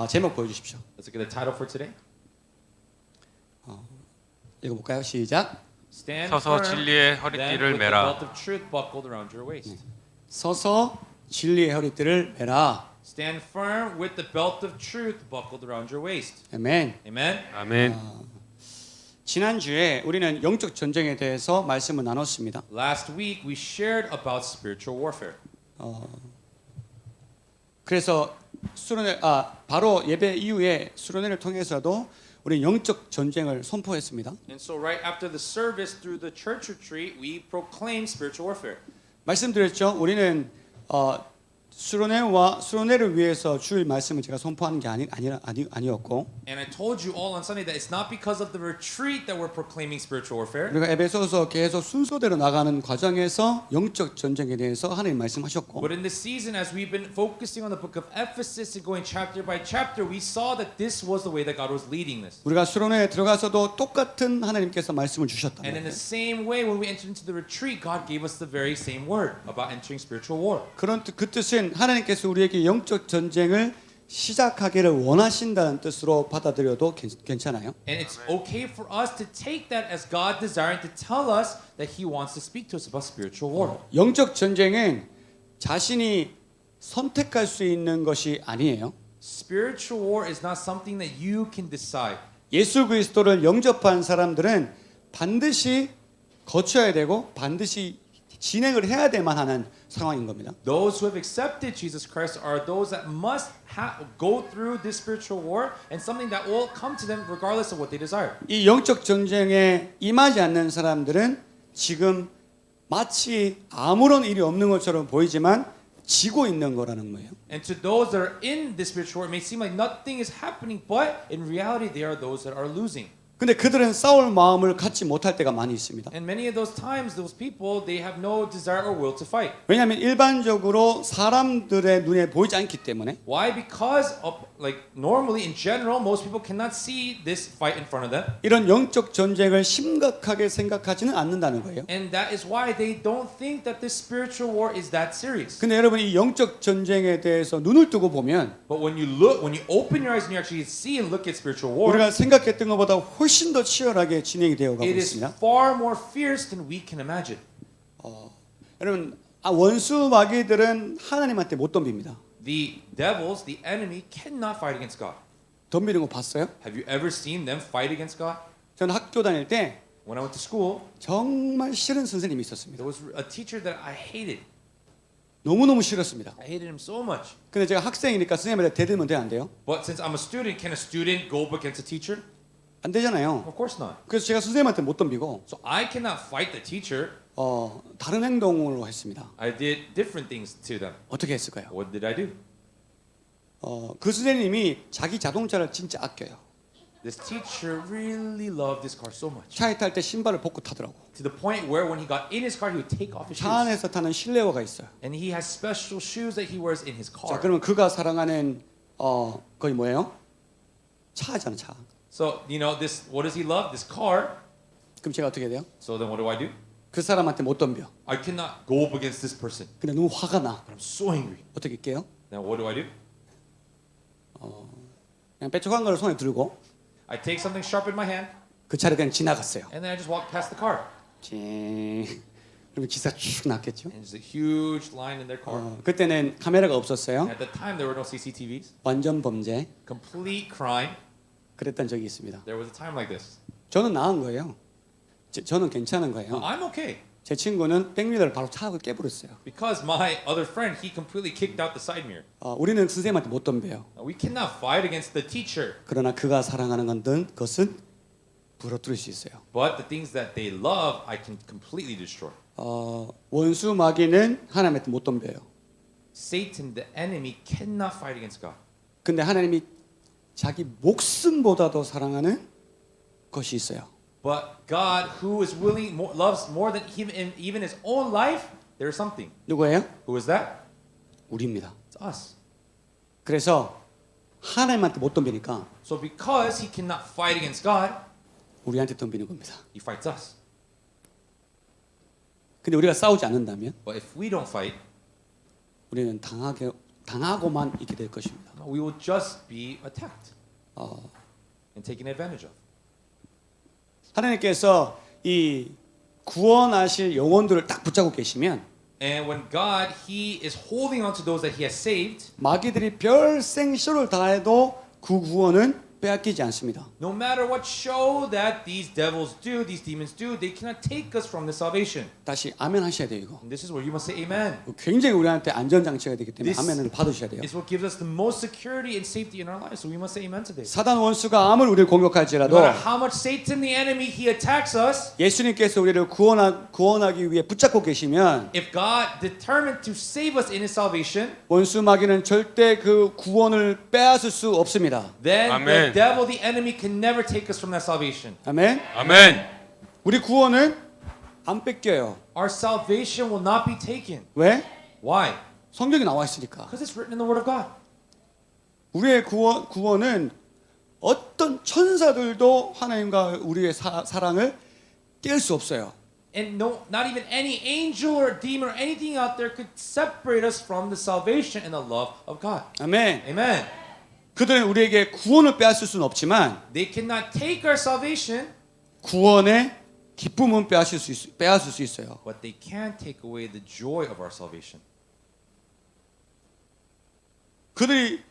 제목 보여주십시오. Let's look at the title for today. 읽어볼까요? 시작. Stand 서서 firm, 진리의 then 허리띠를 with the 매라. belt of truth buckled around your waist. 서서 진리의 허리띠를 매라. Stand firm with the belt of truth buckled around your waist. 아멘. Amen. 아멘. 지난주에 우리는 영적 전쟁에 대해서 말씀을 나눴습니다. Last week we shared about spiritual warfare. 그래서 바로 예배 이후에 수련회를 통해서도 우리 영적 전쟁을 선포했습니다. And so right after the service through the church retreat, we proclaimed spiritual warfare. 말씀드렸죠. 우리는 수련회를 위해서 주일 말씀을 제가 선포하는 게 아니었고 And I told you all on Sunday that it's not because of the retreat that we're proclaiming spiritual warfare. 우리가 에베소서 계속 순서대로 나가는 과정에서 영적 전쟁에 대해서 하나님 말씀하셨고 But in this season, as we've been focusing on the book of Ephesus and going chapter by chapter, we saw that this was the way that God was leading this. 우리가 수련회에 들어가서도 똑같은 하나님께서 말씀을 주셨다. And in the same way, when we entered into the retreat, God gave us the very same word about entering spiritual war. 그 뜻은 하나님께서 우리에게 영적 전쟁을 시작하기를 원하신다는 뜻으로 받아들여도 괜찮아요. And it's okay for us to take that as God desiring to tell us that He wants to speak to us about spiritual war. 영적 전쟁은 자신이 선택할 수 있는 것이 아니에요. Spiritual war is not something that you can decide. 예수 그리스도를 영접한 사람들은 반드시 거쳐야 되고 반드시 진행을 해야 될만 하는 상황인 겁니다. Those who have accepted Jesus Christ are those that must go through this spiritual war and something that will come to them regardless of what they desire. 이 영적 전쟁에 임하지 않는 사람들은 지금 마치 아무런 일이 없는 것처럼 보이지만 지고 있는 거라는 거예요. And to those that are in this spiritual war, it may seem like nothing is happening, but in reality, they are those that are losing. 근데 그들은 싸울 마음을 갖지 못할 때가 많이 있습니다. And many of those times, those people, they have no desire or will to fight. 왜냐하면 일반적으로 사람들의 눈에 보이지 않기 때문에 Why? Because of, normally in general, most people cannot see this fight in front of them. 이런 영적 전쟁을 심각하게 생각하지는 않는다는 거예요. And that is why they don't think that this spiritual war is that serious. 근데 여러분 이 영적 전쟁에 대해서 눈을 뜨고 보면 But when you open your eyes and you actually see and look at spiritual war, 우리가 생각했던 것보다 훨씬 더 치열하게 진행이 되어 가고 it is 있습니다. far more fierce than we can imagine. 여러분 원수 마귀들은 하나님한테 못 덤빕니다. The devils, the enemy, cannot fight against God. 덤비는 거 봤어요? Have you ever seen them fight against God? 저는 학교 다닐 때 When I went to school, 정말 싫은 선생님이 있었습니다. there was a teacher that I hated. 너무너무 싫었습니다. I hated him so much. 근데 제가 학생이니까 선생님한테 대들면 돼 안 돼요? But since I'm a student, can a student go up against a teacher? 안 되잖아요. Of course not. 그래서 제가 선생님한테 못 덤비고 So I cannot fight the teacher. 다른 행동으로 했습니다. I did different things to them. 어떻게 했을까요? What did I do? 그 선생님이 자기 자동차를 진짜 아껴요. This teacher really loved this car so much. 차에 탈 때 신발을 벗고 타더라고. To the point where when he got in his car, he would take off his 차 shoes. 안에서 타는 실내화가 있어요. And he has special shoes that he wears in his 자, car. 그러면 그가 사랑하는 거의 뭐예요? 차잖아, 차. So, this. What does he love? This car. 그럼 제가 어떻게 돼요? So then what do I do? 그 사람한테 못 덤벼. I cannot go up against this person. 근데 너무 화가 나. But I'm so angry. 어떻게 할게요? Now what do I do? 그냥 뾰족한 걸 손에 들고 I take something sharp in my hand 그 차를 그냥 지나갔어요. and then I just walk past the car. 찡. 그러면 기사 쭉 났겠죠? And there's a huge line in their car. 그때는 카메라가 없었어요. At the time, there were no CCTVs. 완전 범죄. Complete crime. 그랬던 적이 있습니다. There was a time like this. 저는 나은 거예요. 저는 괜찮은 거예요. I'm okay. 제 친구는 백미러를 바로 차고 깨버렸어요. Because my other friend, he completely kicked out the side mirror. 우리는 선생님한테 못 덤벼요. Now, we cannot fight against the teacher. 그러나 그가 사랑하는 것은 부러뜨릴 수 있어요. But the things that they love, I can completely destroy. 원수 마귀는 하나님한테 못 덤벼요. Satan, the enemy, cannot fight against God. 근데 하나님이 자기 목숨보다도 사랑하는 것이 있어요. But God, who is willing, loves more than even his own life, there is something. 누구예요? Who is that? 우리입니다. It's us. 그래서 하나님한테 못 덤비니까 So because he cannot fight against God, 우리한테 덤비는 겁니다. he fights us. 근데 우리가 싸우지 않는다면 But if we don't fight, 우리는 당하고만 있게 될 것입니다. We will just be attacked and taken advantage of. 하나님께서 이 구원하실 영혼들을 딱 붙잡고 계시면 And when God, He is holding on to those that He has saved, 마귀들이 별 생쇼를 다해도 그 구원은 빼앗기지 않습니다. no matter what show that these devils do, these demons do, they cannot take us from the salvation. 다시 아멘 하셔야 돼요. 이거. And this is where you must say amen. 굉장히 우리한테 안전장치가 되기 때문에 This 아멘을 받으셔야 돼요. It's what gives us the most security and safety in our lives. So we must say amen today. 사단 원수가 아무리 우리를 No 공격할지라도 matter how much Satan, the enemy, he attacks us, 예수님께서 우리를 구원하기 위해 붙잡고 계시면 if God determined to save us in His salvation, 원수 마귀는 절대 그 구원을 빼앗을 수 없습니다. then Amen. the devil, the enemy, can never take us from that salvation. 아멘. 아멘. 우리 구원은 안 뺏겨요. Our salvation will not be taken. 왜? Why? 성경에 나와 있으니까. Because it's written in the Word of God. 우리의 구원은 어떤 천사들도 하나님과 우리의 사랑을 깰 수 없어요. And no, not even any angel or demon or anything out there could separate us from the salvation and the love of God. 아멘. Amen. 그들은 우리에게 구원을 빼앗을 수는 없지만 They cannot take our salvation, 구원의 기쁨은 빼앗을 수 있어요. but they can take away the joy of our salvation. 그들이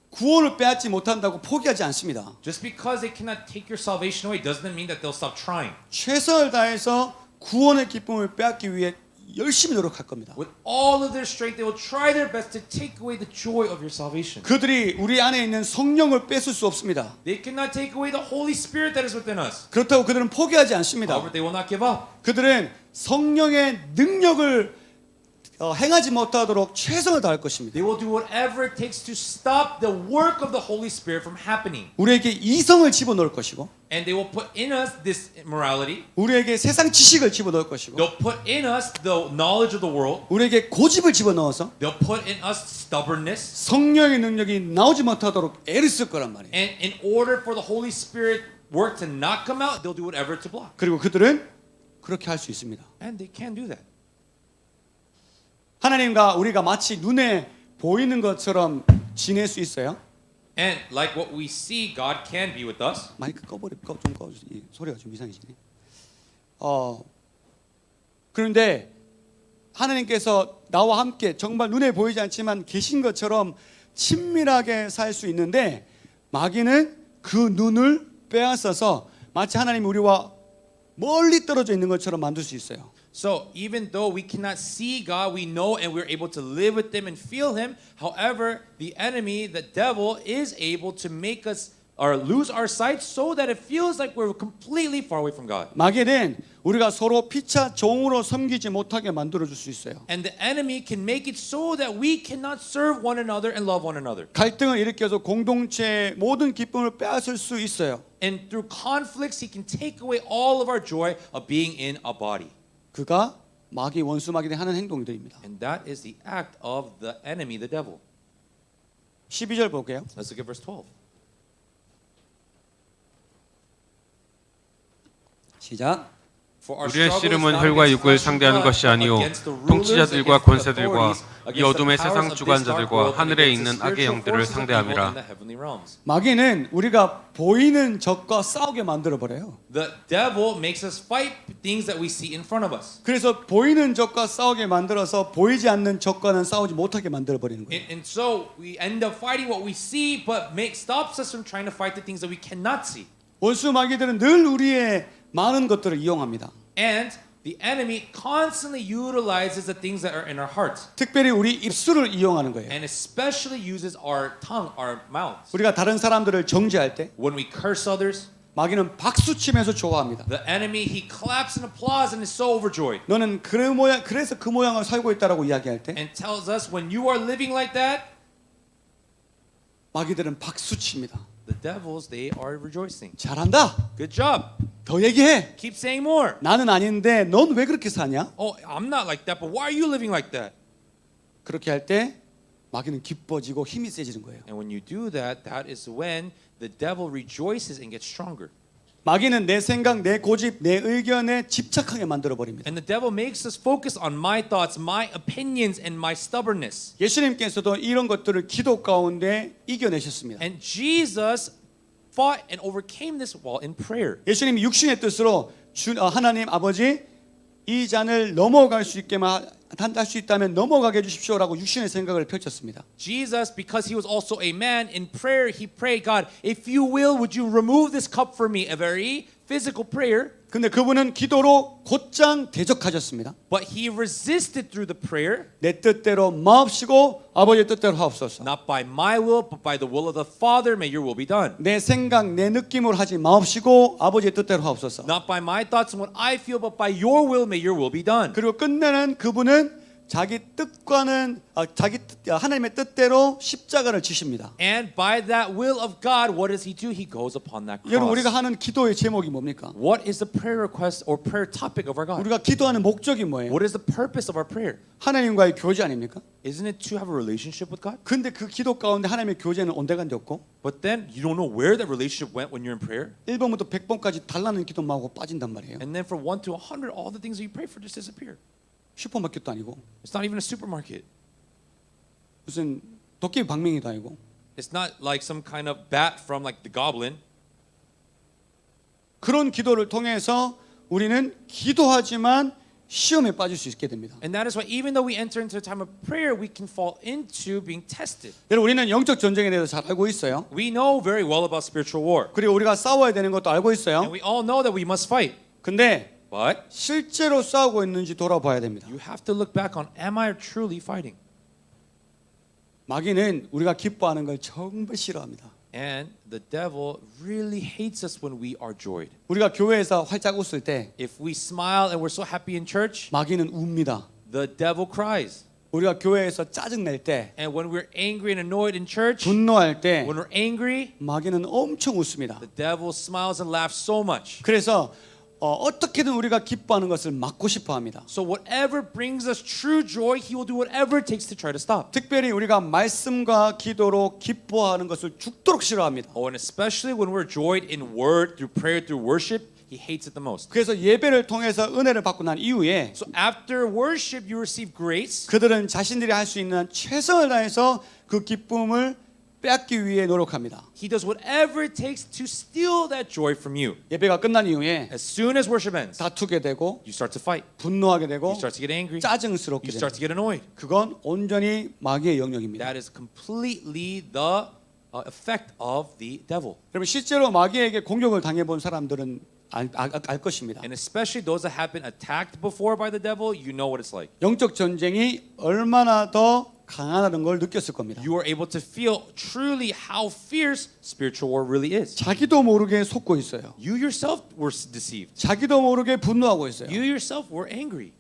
구원을 빼앗지 못한다고 포기하지 않습니다. Just because they cannot take your salvation away doesn't mean that they'll stop trying. 최선을 다해서 구원의 기쁨을 빼앗기 위해 열심히 노력할 겁니다. With all of their strength, they will try their best to take away the joy of your salvation. 그들이 우리 안에 있는 성령을 뺏을 수 없습니다. They cannot take away the Holy Spirit that is within us. 그렇다고 그들은 포기하지 않습니다. However, they will not give up. 그들은 성령의 능력을 행하지 못하도록 최선을 다할 것입니다. They will do whatever it takes to stop the work of the Holy Spirit from happening. 우리에게 이성을 집어넣을 것이고 And they will put in us this immorality. 우리에게 세상 지식을 집어넣을 것이고 They'll put in us the knowledge of the world. 우리에게 고집을 집어넣어서 They'll put in us stubbornness. 성령의 능력이 나오지 못하도록 애를 쓸 거란 말이에요. And in order for the Holy Spirit work to not come out, they'll do whatever to block. 그리고 그들은 그렇게 할 수 있습니다. And they can do that. 하나님과 우리가 마치 눈에 보이는 것처럼 지낼 수 있어요? And like what we see, God can be with us. 마이크 좀 꺼주세요. 소리가 좀 이상해지네. 그런데 하나님께서 나와 함께 정말 눈에 보이지 않지만 계신 것처럼 친밀하게 살 수 있는데 마귀는 그 눈을 빼앗아서 마치 하나님이 우리와 멀리 떨어져 있는 것처럼 만들 수 있어요. So even though we cannot see God, we know and we're able to live with Him and feel Him. However, the enemy, the devil, is able to make us or lose our sight so that it feels like we're completely far away from God. 마귀는 우리가 서로 피차 종으로 섬기지 못하게 만들어 줄 수 있어요. And the enemy can make it so that we cannot serve one another and love one another. 갈등을 일으켜서 공동체의 모든 기쁨을 빼앗을 수 있어요. And through conflicts, he can take away all of our joy of being in a body. 그가 마귀 원수 마귀들이 하는 행동들입니다. And that is the act of the enemy, the devil. 12절 볼게요. Let's look at verse 12. 시작. 우리의 씨름은 혈과 육을 상대하는 것이 아니요 통치자들과 권세들과 이 어둠의 세상 주관자들과 하늘에 있는 악의 영들을 상대함이라. 마귀는 우리가 보이는 적과 싸우게 만들어 버려요. The devil makes us fight things that we see in front of us. 그래서 보이는 적과 싸우게 만들어서 보이지 않는 적과는 싸우지 못하게 만들어 버리는 거예요. And so we end up fighting what we see, but stops us from trying to fight the things that we cannot see. 원수 마귀들은 늘 우리의 많은 것들을 이용합니다. And the enemy constantly utilizes the things that are in our hearts. 특별히 우리 입술을 이용하는 거예요. And especially uses our tongue, our mouths. 우리가 다른 사람들을 정죄할 때 When we curse others, 마귀는 박수 치면서 좋아합니다. the enemy, he claps and applauds and is so overjoyed. 너는 그래서 그 모양을 살고 있다라고 이야기할 때 And tells us when you are living like that, 마귀들은 박수 칩니다. the devils, they are rejoicing. 잘한다. Good job. 더 얘기해. Keep saying more. 나는 아닌데 넌 왜 그렇게 사냐? Oh, I'm not like that, but why are you living like that? 그렇게 할 때 마귀는 기뻐지고 힘이 세지는 거예요. And when you do that, that is when the devil rejoices and gets stronger. 마귀는 내 생각, 내 고집, 내 의견에 집착하게 만들어 버립니다. And the devil makes us focus on my thoughts, my opinions, and my stubbornness. 예수님께서도 이런 것들을 기도 가운데 이겨내셨습니다. And Jesus fought and overcame this wall in prayer. 예수님이 육신의 뜻으로 하나님 아버지 이 잔을 넘어갈 수 있게만 할 수 있다면 넘어가게 해주십시오라고 육신의 생각을 펼쳤습니다. Jesus, because he was also a man, in prayer he prayed, God, if you will, would you remove this cup for me? A very physical prayer. 근데 그분은 기도로 곧장 대적하셨습니다. But he resisted through the prayer, 내 뜻대로 마옵시고 아버지의 뜻대로 하옵소서. not by my will, but by the will of the Father, may your will be done. 내 생각, 내 느낌으로 하지 마옵시고 아버지의 뜻대로 하옵소서. Not by my thoughts and what I feel, but by your will, may your will be done. 그리고 끝내는 그분은 자기 뜻과는 하나님의 뜻대로 십자가를 지십니다. And by that will of God, what does he do? He goes upon that 여러분 우리가 cross. 하는 기도의 제목이 뭡니까? What is the prayer request or prayer topic of our God? 우리가 기도하는 목적이 뭐예요? What is the purpose of our prayer? 하나님과의 교제 아닙니까? Isn't it to have a relationship with God? 근데 그 기도 가운데 하나님의 교제는 온데간데 없고 But then you don't know where that relationship went when you're in prayer. 1번부터 100번까지 달라는 기도만 하고 빠진단 말이에요. And then from 1 to 100, all the things that you pray for just disappear. 슈퍼마켓도 아니고 It's not even a supermarket. 무슨 도깨비 방맹이도 아니고 It's not like some kind of bat from like the goblin. 그런 기도를 통해서 우리는 기도하지만 시험에 빠질 수 있게 됩니다. And that is why even though we enter into a time of prayer, we can fall into being tested. 여러분 우리는 영적 전쟁에 대해서 잘 알고 있어요. We know very well about spiritual war. 그리고 우리가 싸워야 되는 것도 알고 And 있어요. we all know that we must fight. 근데 But 실제로 싸우고 있는지 돌아봐야 됩니다. you have to look back on, am I truly fighting? 마귀는 우리가 기뻐하는 걸 정말 싫어합니다. And the devil really hates us when we are joyed. 우리가 교회에서 활짝 웃을 때 If we smile and we're so happy in church, 마귀는 웁니다. the devil cries. 우리가 교회에서 짜증 낼 때, And when we're angry and annoyed in church, 분노할 때 when we're angry, 마귀는 엄청 웃습니다. the devil smiles and laughs so much. 그래서 어떻게든 우리가 기뻐하는 것을 막고 싶어 합니다. So whatever brings us true joy, he will do whatever it takes to try to stop. 특별히 우리가 말씀과 기도로 기뻐하는 것을 죽도록 싫어합니다. Oh, and especially when we're joyed in word, through prayer, through worship, he hates it the most. 그래서 예배를 통해서 은혜를 받고 난 이후에 So after worship, you receive grace. 그들은 자신들이 할 수 있는 최선을 다해서 그 기쁨을 빼앗기 위해 노력합니다. He does whatever it takes to steal that joy from you. 예배가 끝난 이후에 As soon as worship ends, 다투게 되고 you start to fight. 분노하게 되고 You start to get angry. 짜증스럽게 You start 됩니다. to get annoyed. 그건 온전히 마귀의 영역입니다. That is completely the effect of the devil. 여러분 실제로 마귀에게 공격을 당해본 사람들은 알 것입니다. And especially those that have been attacked before by the devil, you know what it's like. 영적 전쟁이 얼마나 더 강하다는 걸 느꼈을 겁니다. You are able to feel truly how fierce spiritual war really is. 자기도 모르게 속고 있어요. You yourself were deceived. 자기도 모르게 분노하고 있어요. You yourself were angry.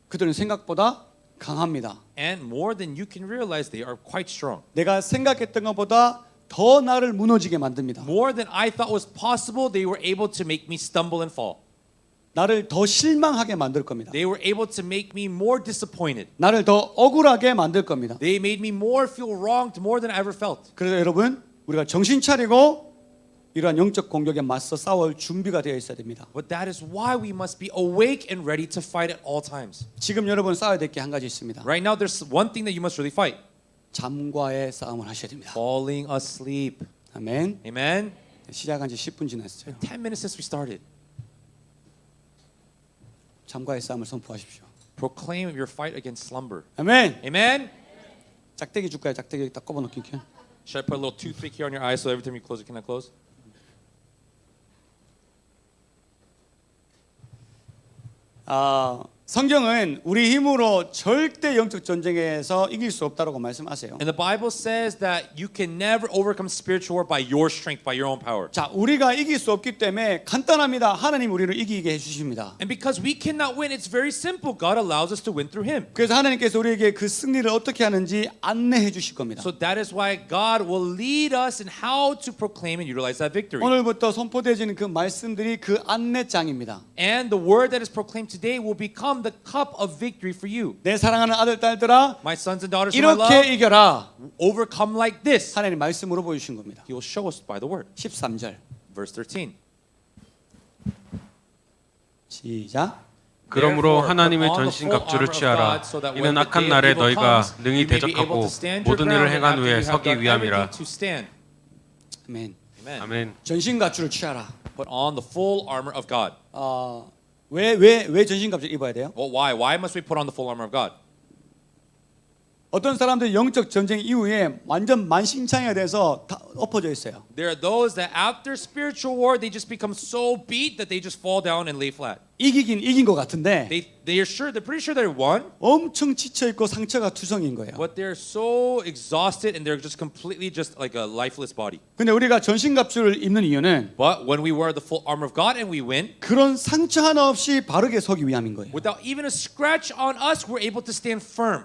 그들은 생각보다 강합니다. And more than you can realize, they are quite strong. 내가 생각했던 것보다 더 나를 무너지게 만듭니다. More than I thought was possible, they were able to make me stumble and fall. 나를 더 실망하게 만들 겁니다. They were able to make me more disappointed. 나를 더 억울하게 만들 겁니다. They made me more feel wronged more than I ever felt. 그래서 여러분 우리가 정신 차리고 이러한 영적 공격에 맞서 싸울 준비가 되어 있어야 됩니다. But that is why we must be awake and ready to fight at all times. 지금 여러분 싸워야 될 게 한 가지 있습니다. Right now, there's one thing that you must really fight. 잠과의 싸움을 하셔야 됩니다. Falling asleep. 아멘. Amen? 시작한 지 10분 지났어요. 10 minutes since we started. 잠과의 싸움을 선포하십시오. Proclaim your fight against slumber. 아멘. Amen? 짝대기 줄까요? 짝대기 딱 꼽아놓을게요. Should I put a little toothpick here on your eye so every time you close it cannot close? 성경은 우리 힘으로 절대 영적 전쟁에서 이길 수 없다라고 말씀하세요. And the Bible says that you can never overcome spiritual war by your strength, by your own power. 자, 우리가 이길 수 없기 때문에 간단합니다. 하나님 우리를 이기게 해주십니다. And because we cannot win, it's very simple. God allows us to win through Him. 그래서 하나님께서 우리에게 그 승리를 어떻게 하는지 안내해 주실 겁니다. So that is why God will lead us in how to proclaim and utilize that victory. 오늘부터 선포되어지는 그 말씀들이 그 안내장입니다. And the word that is proclaimed today will become the cup of victory for you. 내 사랑하는 아들 딸들아, My sons and daughters whom I 이렇게 love, 이겨라. overcome like this. 하나님 말씀으로 보여주신 겁니다. He will show us by the word. 13절. verse 13. 시작. 그러므로 Therefore, 하나님의 put on the 전신 full 각주를 armor of 취하라. God, so that when 이는 the 악한 day of 날에 evil 너희가 comes, 능히 you may be able 대적하고 to stand your 모든 일을 ground, and 행한 after 후에 you have 서기 done 위함이라. everything to stand. 아멘. Amen. 아멘. 전신갑주를 취하라. Put on the full armor of God. 왜 전신갑주를 입어야 돼요? Well, why? Why must we put on the full armor of God? 어떤 사람들이 영적 전쟁 이후에 완전 만신창이가 돼서 다 엎어져 있어요. There are those that after spiritual war, they just become so beat that they just fall down and lay flat. 이기긴 이긴 것 같은데 They're pretty sure they won, 엄청 지쳐 있고 상처가 투성인 거예요. but they're so exhausted and they're just completely just like a lifeless body. 근데 우리가 전신갑주를 입는 이유는 But when we wear the full armor of God and we win, 그런 상처 하나 없이 바르게 서기 위함인 거예요. without even a scratch on us, we're able to stand firm.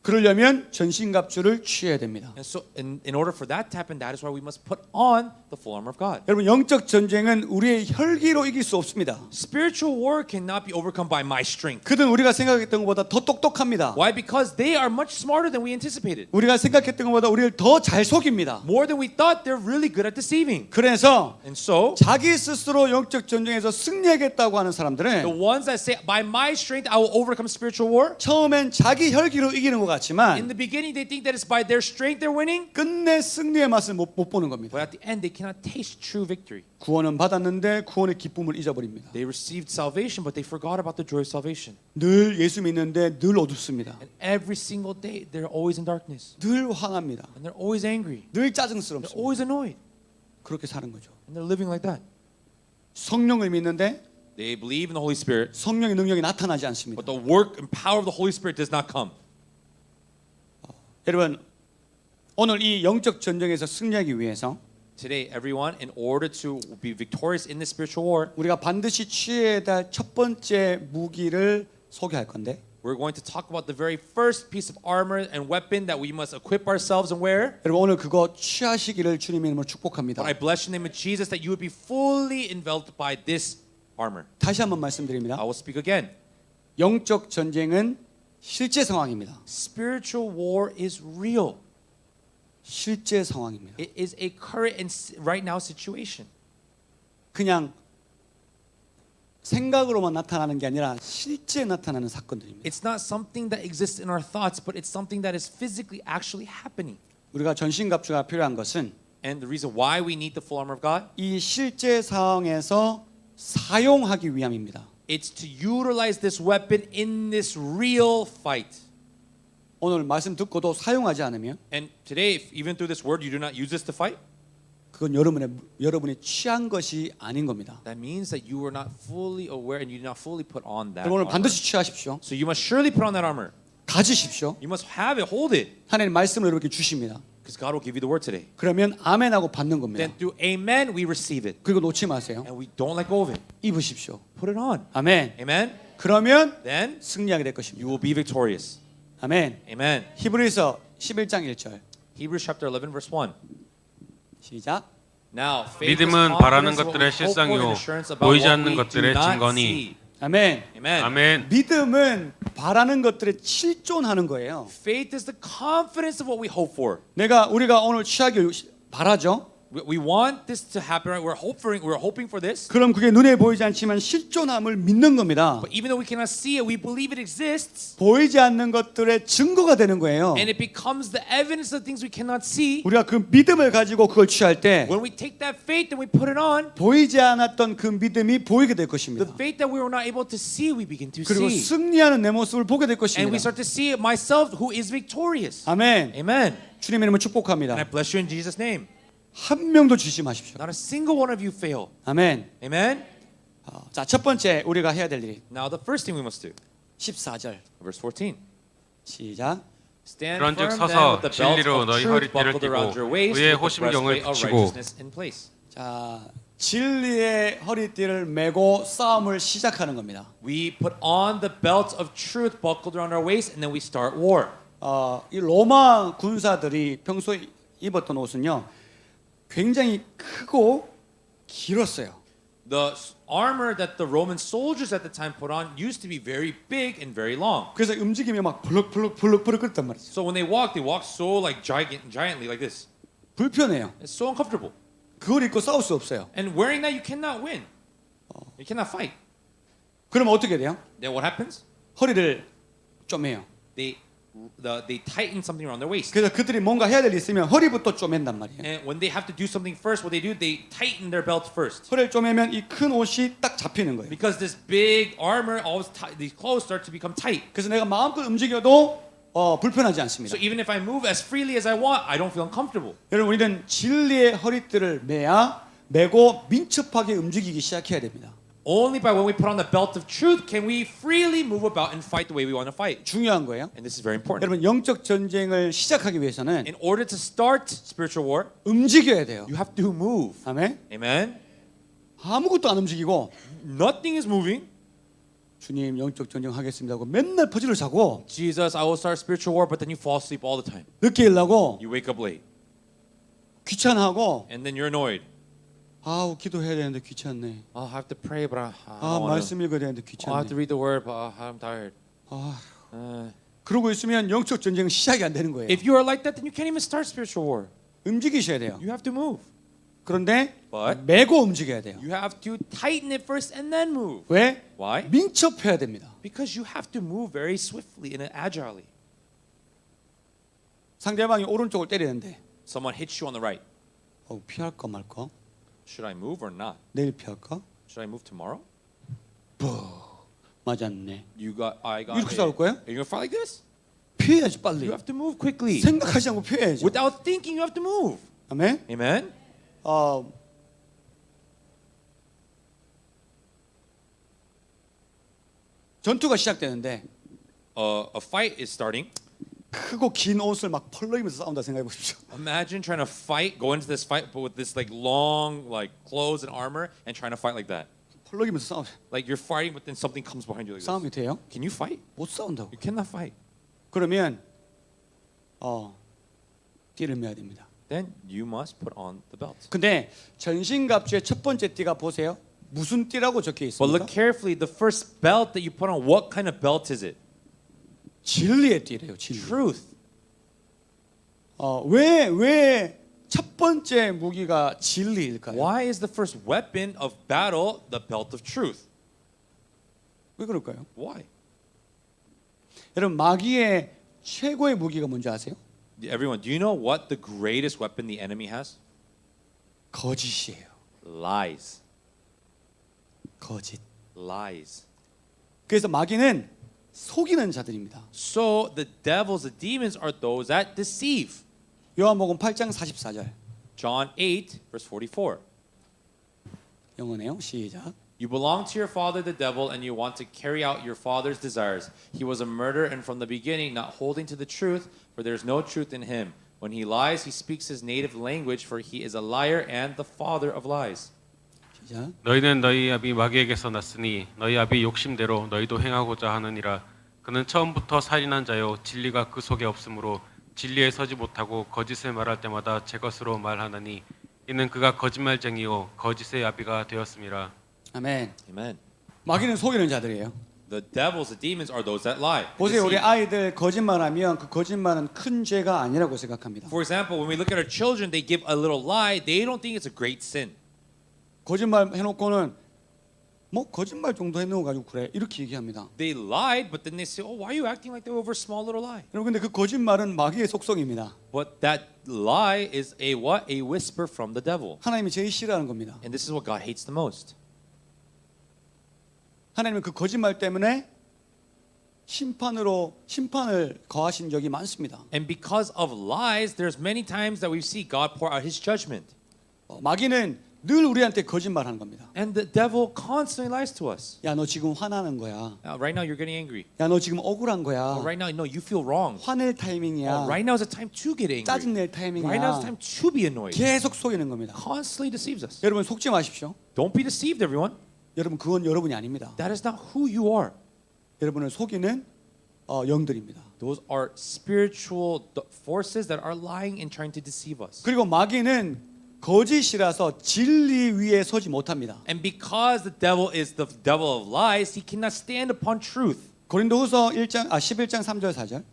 그러려면 전신갑주를 취해야 됩니다. And so, in order for that to happen, that is why we must put on the full armor of God. 여러분 영적 전쟁은 우리의 혈기로 이길 수 없습니다. Spiritual war cannot be overcome by my strength. 그들은 우리가 생각했던 것보다 더 똑똑합니다. Why? Because they are much smarter than we anticipated. 우리가 생각했던 것보다 우리를 더 잘 속입니다. More than we thought, they're really good at deceiving. 그래서 And so, 자기 스스로 영적 전쟁에서 승리하겠다고 하는 the 사람들은 ones that say, by my strength, I will overcome spiritual war, 처음엔 자기 혈기로 이기는 것 in 같지만 the beginning, they think that it's by their strength they're winning, 끝내 승리의 맛을 못 보는 겁니다. but at the end, they cannot taste true victory. 구원은 받았는데 구원의 기쁨을 잊어버립니다. They received salvation, but they forgot about the joy of salvation. 늘 예수 믿는데 늘 어둡습니다. And every single day, they're always in darkness. 늘 화납니다. And they're always angry. 늘 They're 짜증스럽습니다. always annoyed. 그렇게 사는 거죠. And they're living like that. 성령을 믿는데 They believe in the Holy Spirit, 성령의 능력이 나타나지 않습니다. but the work and power of the Holy Spirit does not come. 여러분 오늘 이 영적 전쟁에서 승리하기 위해서 Today, everyone, in order to be victorious in this spiritual war, 우리가 반드시 취해야 될 첫 번째 무기를 소개할 건데 we're going to talk about the very first piece of armor and weapon that we must equip ourselves and wear. 여러분 오늘 그거 취하시기를 주님의 이름으로 축복합니다. But I bless your name of Jesus that you would be fully enveloped by this armor. 다시 한번 I 말씀드립니다. will speak again. 영적 전쟁은 실제 상황입니다. Spiritual war is real. 실제 상황입니다. It is a current and right now situation. 그냥 생각으로만 나타나는 게 아니라 실제 나타나는 사건들입니다. It's not something that exists in our thoughts, but it's something that is physically actually happening. 우리가 전신갑주가 필요한 것은 And the reason why we need the full armor of God, 이 실제 상황에서 사용하기 위함입니다. it's to utilize this weapon in this real fight. 오늘 말씀 듣고도 사용하지 않으면 And today, if even through this word, you do not use this to fight, 그건 여러분이 취한 것이 아닌 겁니다. that means that you are not fully aware and you do not fully put on that 여러분 오늘 armor. 반드시 취하십시오. So you must surely put on that armor. 가지십시오. You must have it, hold it, 하나님 말씀을 이렇게 주십니다. because God will give you the word today. 그러면 아멘하고 받는 겁니다. Then through amen, we receive it. 그리고 놓지 마세요. And we don't let go of it. 입으십시오. Put it on. 아멘. Amen. 그러면 Then 승리하게 될 you 것입니다. will be victorious. 아멘. Amen. 히브리서 11장 1절 Hebrews chapter 11 verse 1. 시작. Now, faith is 믿음은 바라는 confidence of what we 것들의 hope for and 실상이요 assurance about 보이지 what 않는 we do 것들의 not 증거니. see. 아멘. Amen. 아멘. 믿음은 바라는 것들에 실존하는 거예요. Faith is the confidence of what we hope for. 우리가 오늘 취하길 바라죠. We want this to happen, right? We're hoping for this. 그럼 그게 눈에 보이지 않지만 실존함을 믿는 겁니다. But even though we cannot see it, we believe it exists. 보이지 않는 것들의 증거가 되는 거예요. And it becomes the evidence of things we cannot see. 우리가 그 믿음을 가지고 그걸 취할 때 When we take that faith and we put it on, 보이지 않았던 그 믿음이 보이게 될 the 것입니다. faith that we were not able to see, we begin to 그리고 see. 승리하는 내 모습을 보게 될 And we 것입니다. start to see myself who is victorious. 아멘. Amen. 주님의 이름을 And I 축복합니다. bless you in Jesus' name. 한 명도 주지 마십시오. Not a single one of you fail. 아멘. Amen. 자, 첫 번째 우리가 해야 될 일이 Now the first thing we must do, 14절. verse 14. 시작. Stand 그런즉 firm 서서 then with the belt 진리로 of 너희 truth 허리띠를 buckled around your waist, 의의 with the 호심경을 breastplate of 붙이고. righteousness in place. 자, 진리의 허리띠를 메고 싸움을 시작하는 겁니다. We put on the belt of truth buckled around our waist, and then we start war. 이 로마 군사들이 평소에 입었던 옷은요, 굉장히 크고 길었어요. The armor that the Roman soldiers at the time put on used to be very big and very long. 그래서 움직이면 막 벌럭벌럭 그랬단 말이죠. So when they walk so like giantly like this. 불편해요. It's so uncomfortable. 그걸 입고 싸울 수 없어요. And wearing that, you cannot win. You cannot fight. 그럼 어떻게 돼요? Then what happens? 허리를 쪼매요. They tighten something around their waist. 그래서 그들이 뭔가 해야 될 일 있으면 허리부터 쪼맨단 말이에요. And when they have to do something first, what they do, they tighten their belt first. 허리를 쪼매면 이 큰 옷이 딱 잡히는 거예요. Because this big armor, these clothes start to become tight. 그래서 내가 마음껏 움직여도 불편하지 않습니다. So even if I move as freely as I want, I don't feel uncomfortable. 여러분 우리는 진리의 허리띠를 매고 민첩하게 움직이기 시작해야 됩니다. Only by when we put on the belt of truth can we freely move about and fight the way we want to fight. 중요한 거예요. And this is very important. 여러분 영적 전쟁을 시작하기 위해서는 In order to start spiritual war, 움직여야 돼요. you have to move. 아멘. Amen. 아무것도 안 움직이고 Nothing is moving. 주님 영적 전쟁 하겠습니다 하고 맨날 퍼즐을 자고 Jesus, I will start spiritual war, but then you fall asleep all the time. 늦게 일하고 You wake up late, 귀찮아하고 and then you're annoyed. 아우 기도해야 되는데 귀찮네. I have to pray, but I 아 don't want to. 말씀 읽어야 되는데 I have to 귀찮네. read the word, but I'm tired. 아 그러고 있으면 영적 전쟁은 시작이 안 되는 거예요. If you are like that, then you can't even start spiritual war. 움직이셔야 돼요. You have to move. 그런데 But 매고 움직여야 돼요. you have to tighten it first and then move. 왜? Why? 민첩해야 됩니다. Because you have to move very swiftly and agilely. 상대방이 오른쪽을 때리는데 Someone hits you on the right. 피할까 말까? Should I move or not? 내일 피할까? Should I move tomorrow? 맞았네. I got 이렇게 it. 싸울 거예요? Are you gonna fight like this? 피해야지 빨리. You have to move quickly. 생각하지 않고 피해야죠. Without thinking, you have to move. 아멘. Amen. 전투가 시작되는데 A fight is starting. 크고 긴 옷을 막 펄럭이면서 싸운다 생각해 보십시오. Imagine trying to fight, go into this fight, but with this like long like clothes and armor, and trying to fight like that. 펄럭이면서 싸우. Like you're fighting, but then something comes behind you like this. 싸움이 돼요? Can you fight? 못 싸운다고. You cannot fight. 그러면 띠를 매야 됩니다. Then you must put on the belt. 근데 전신갑주의 첫 번째 띠가 보세요. 무슨 띠라고 적혀 But look 있습니까? carefully. The first belt that you put on, what kind of belt is it? 진리의 띠래요. 진리. Truth. 왜 첫 번째 무기가 진리일까요? Why is the first weapon of battle the belt of truth? 왜 그럴까요? Why? 여러분 마귀의 최고의 무기가 뭔지 아세요? Everyone, do you know what the greatest weapon the enemy has? 거짓이에요. Lies. 거짓. Lies. 그래서 마귀는 속이는 자들입니다. So the devils, the demons are those that deceive. 요한복음 8장 44절. John 8, verse 44. 영어네요. 시작. You belong to your father, the devil, and you want to carry out your father's desires. He was a murderer and from the beginning not holding to the truth, for there is no truth in him. When he lies, he speaks his native language, for he is a liar and the father of lies. 시작. 너희는 너희 아비 마귀에게서 났으니 너희 아비 욕심대로 너희도 행하고자 하느니라. 그는 처음부터 살인한 자요 진리가 그 속에 없으므로 진리에 서지 못하고 거짓을 말할 때마다 제 것으로 말하나니 이는 그가 거짓말쟁이요 거짓의 아비가 되었음이라. 아멘. Amen. 마귀는 속이는 자들이에요. The devils, the demons are those that lie. 보세요. 우리 deceive. 아이들 거짓말하면 그 거짓말은 큰 죄가 아니라고 생각합니다. For example, when we look at our children, they give a little lie. They don't think it's a great sin. 거짓말 해놓고는 뭐 거짓말 정도 해놓은 거 가지고 그래 이렇게 얘기합니다. They lied, but then they say, "Oh, why are you acting like that over a small little lie?" 여러분 근데 그 거짓말은 마귀의 속성입니다. But that lie is a what? A whisper from the devil. 하나님이 제일 싫어하는 겁니다. And this is what God hates the most. 하나님은 그 거짓말 때문에 심판을 거하신 적이 많습니다. And because of lies, there's many times that we see God pour out His judgment. 마귀는 늘 우리한테 거짓말하는 겁니다. And the devil constantly lies to us. 야 너 지금 화나는 거야. Right now, you're getting angry. 야 너 지금 억울한 거야. Right now, no, you feel wrong. 화낼 타이밍이야. Right now is the time to get angry. 짜증낼 Right now is the 타이밍이야. time to be annoyed. 계속 속이는 겁니다. Constantly deceives us. 여러분 속지 마십시오. Don't be deceived, everyone. 여러분 그건 여러분이 아닙니다. That is not who you are. 여러분을 속이는 영들입니다. Those are spiritual forces that are lying and trying to deceive us. 그리고 마귀는 거짓이라서 진리 위에 서지 못합니다. And because the devil is the devil of lies, he cannot stand upon truth. 고린도후서 11장 3절 4절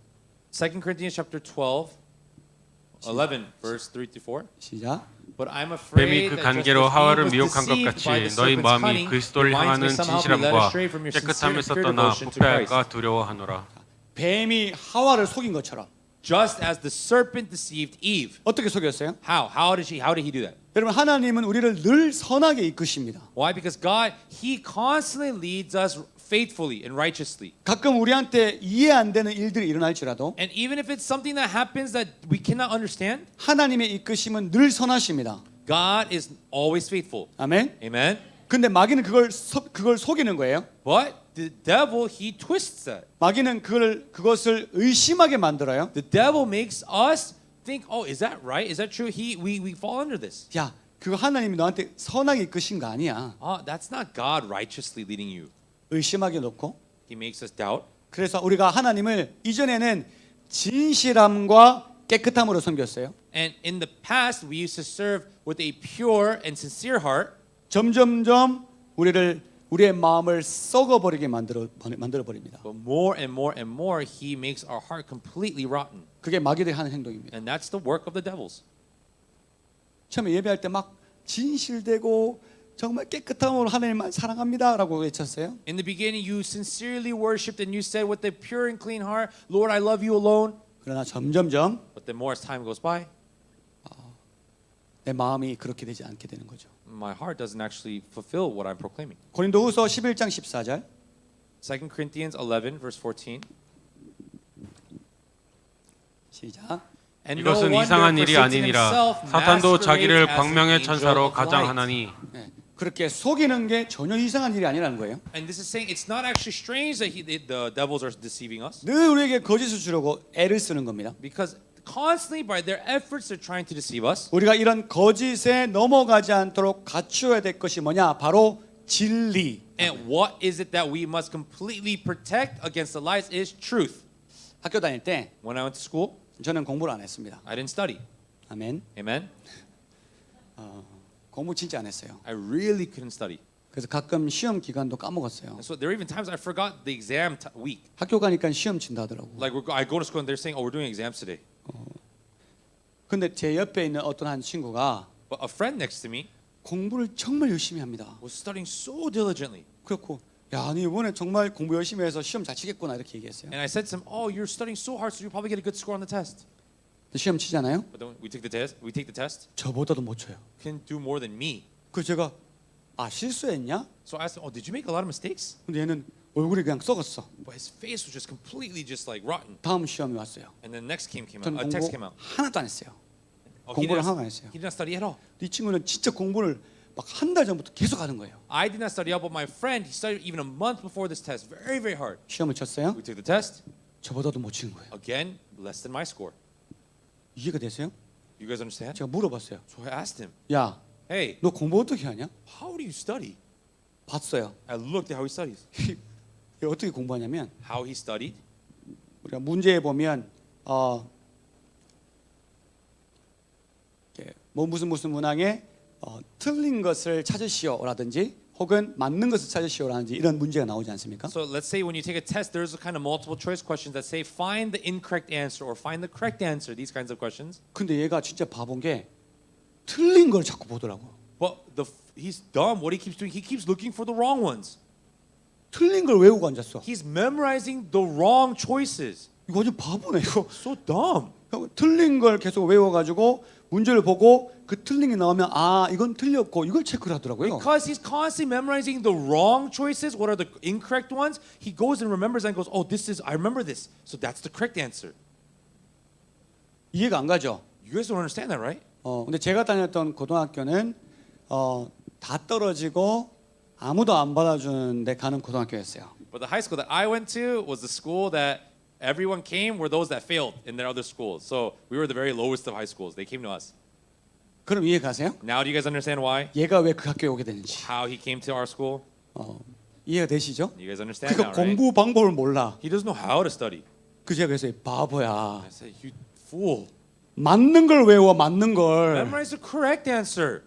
2 Corinthians chapter 11 verse 3 to 4. 시작. But I'm 뱀이 afraid 그 that just 간계로 as Eve 하와를 was 미혹한 것 deceived 같이 by the 너희 serpent's 마음이 cunning, 그리스도를 your minds may 향하는 somehow be led 진실함과 astray from your sincere 깨끗함에서 pure 떠나 devotion to Christ. 부패할까 두려워하노라. 뱀이 하와를 속인 것처럼 Just as the serpent deceived Eve. 어떻게 속였어요? How? How did he do that? 여러분 하나님은 우리를 늘 선하게 이끄십니다. Why? Because God, He constantly leads us faithfully and righteously. 가끔 우리한테 이해 안 되는 일들이 일어날지라도 And even if it's something that happens that we cannot understand, 하나님의 이끄심은 늘 선하십니다. God is always faithful. 아멘. Amen. 근데 마귀는 그걸 속이는 거예요. But the devil, he twists that. 마귀는 그것을 의심하게 만들어요. The devil makes us think, oh, is that right? Is that true? We fall under this. 야, 그거 하나님이 너한테 선하게 이끄신 거 아니야. That's not God righteously leading you. 의심하게 놓고. He makes us doubt. 그래서 우리가 하나님을 이전에는 진실함과 깨끗함으로 섬겼어요. And in the past, we used to serve with a pure and sincere heart. 점점점 우리의 마음을 썩어버리게 만들어 버립니다. But more and more and more, he makes our heart completely rotten. 그게 마귀들이 하는 행동입니다. And that's the work of the devils. 처음에 예배할 때 막 진실되고 정말 깨끗함으로 하나님만 사랑합니다라고 외쳤어요. In the beginning, you sincerely worshipped and you said with a pure and clean heart, Lord, I love you alone. 그러나 점점점 But the more as time goes by, 내 마음이 그렇게 되지 않게 되는 거죠. my heart doesn't actually fulfill what I'm proclaiming. 고린도후서 11장 14절 2 Corinthians 11, verse 14. 시작. And no 이것은 wonder, 이상한 for 일이 Satan 아니니라. himself 사탄도 masquerades 자기를 as an 광명의 angel 천사로 of light. 가장하나니 네, 그렇게 속이는 게 전혀 이상한 일이 아니라는 거예요. And this is saying it's not actually strange that the devils are deceiving us, 늘 우리에게 거짓을 주려고 애를 쓰는 겁니다. because constantly by their efforts they're trying to deceive us. 우리가 이런 거짓에 넘어가지 않도록 갖추어야 될 것이 뭐냐? 바로 진리. And what is it that we must completely protect against the lies is truth. 학교 다닐 때 When I went to school, 저는 공부를 안 했습니다. I didn't study. 아멘. Amen. 공부 진짜 안 했어요. I really couldn't study. 그래서 가끔 시험 기간도 까먹었어요. And so there are even times I forgot the exam week. 학교 가니까 시험 친다 하더라고. Like I go to school and they're saying, "Oh, we're doing exams today." 근데 제 옆에 있는 어떤 한 친구가 But a friend next to me 공부를 정말 열심히 합니다. was studying so diligently. 그렇고 야, 니 이번에 정말 공부 열심히 해서 시험 잘 치겠구나 이렇게 얘기했어요. And I said to him, "Oh, you're studying so hard, so you'll probably get a good score on the test." 시험 치잖아요. But then we take the test. 저보다도 못 쳐요. Can do more than me. 그 제가 실수했냐? So I asked him, "Oh, did you make a lot of mistakes?" 근데 얘는 얼굴이 그냥 썩었어. But his face was just completely just like rotten. 다음 시험이 왔어요. And then next came out. 전 A text came 공부 out. 하나도 안 했어요. Oh, 공부를 하나도 안 했어요. he did not study at all. 이 친구는 진짜 공부를 막 한 달 전부터 계속 하는 거예요. I did not study out, but my friend, he studied even a month before this test, very, very hard. 시험을 쳤어요. We took the test. 저보다도 못 치는 거예요. Again, less than my score. 이해가 되세요? You guys understand? 제가 물어봤어요. So I asked him, 야, "Hey, 너 공부 어떻게 하냐? how do you study?" 봤어요. I looked at how he studies. 얘 어떻게 공부하냐면 How he studied. 우리가 문제에 보면 이렇게 뭐 무슨 문항에 틀린 것을 찾으시오라든지 혹은 맞는 것을 찾으시오라든지 이런 문제가 나오지 않습니까? So let's say when you take a test, there's a kind of multiple choice questions that say find the incorrect answer or find the correct answer. These kinds of questions. 근데 얘가 진짜 바본 게 틀린 걸 자꾸 보더라고. But he's dumb. What he keeps doing, he keeps looking for the wrong ones. 틀린 걸 외우고 앉았어. He's memorizing the wrong choices. 이거 완전 바보네 이거. So dumb. 틀린 걸 계속 외워가지고 문제를 보고 그 틀린 게 나오면 이건 틀렸고 이걸 체크를 하더라고요. Because he's constantly memorizing the wrong choices, what are the incorrect ones, he goes and remembers and goes, "Oh, I remember this. So that's the correct answer." 이해가 안 가죠? You guys don't understand that, right? 근데 제가 다녔던 고등학교는 다 떨어지고 아무도 안 받아주는데 가는 고등학교였어요. But the high school that I went to was the school that everyone came were those that failed in their other schools. So we were the very lowest of high schools. They came to us. 그럼 이해 가세요? Now do you guys understand why? 얘가 왜 그 학교에 오게 되는지 How he came to our school? 이해가 되시죠? You guys understand 그러니까 now, right? 공부 방법을 몰라. He doesn't know how to study. 그 제가 그래서 바보야. I said, "You fool. 맞는 걸 외워 맞는 걸. Memorize the correct answer.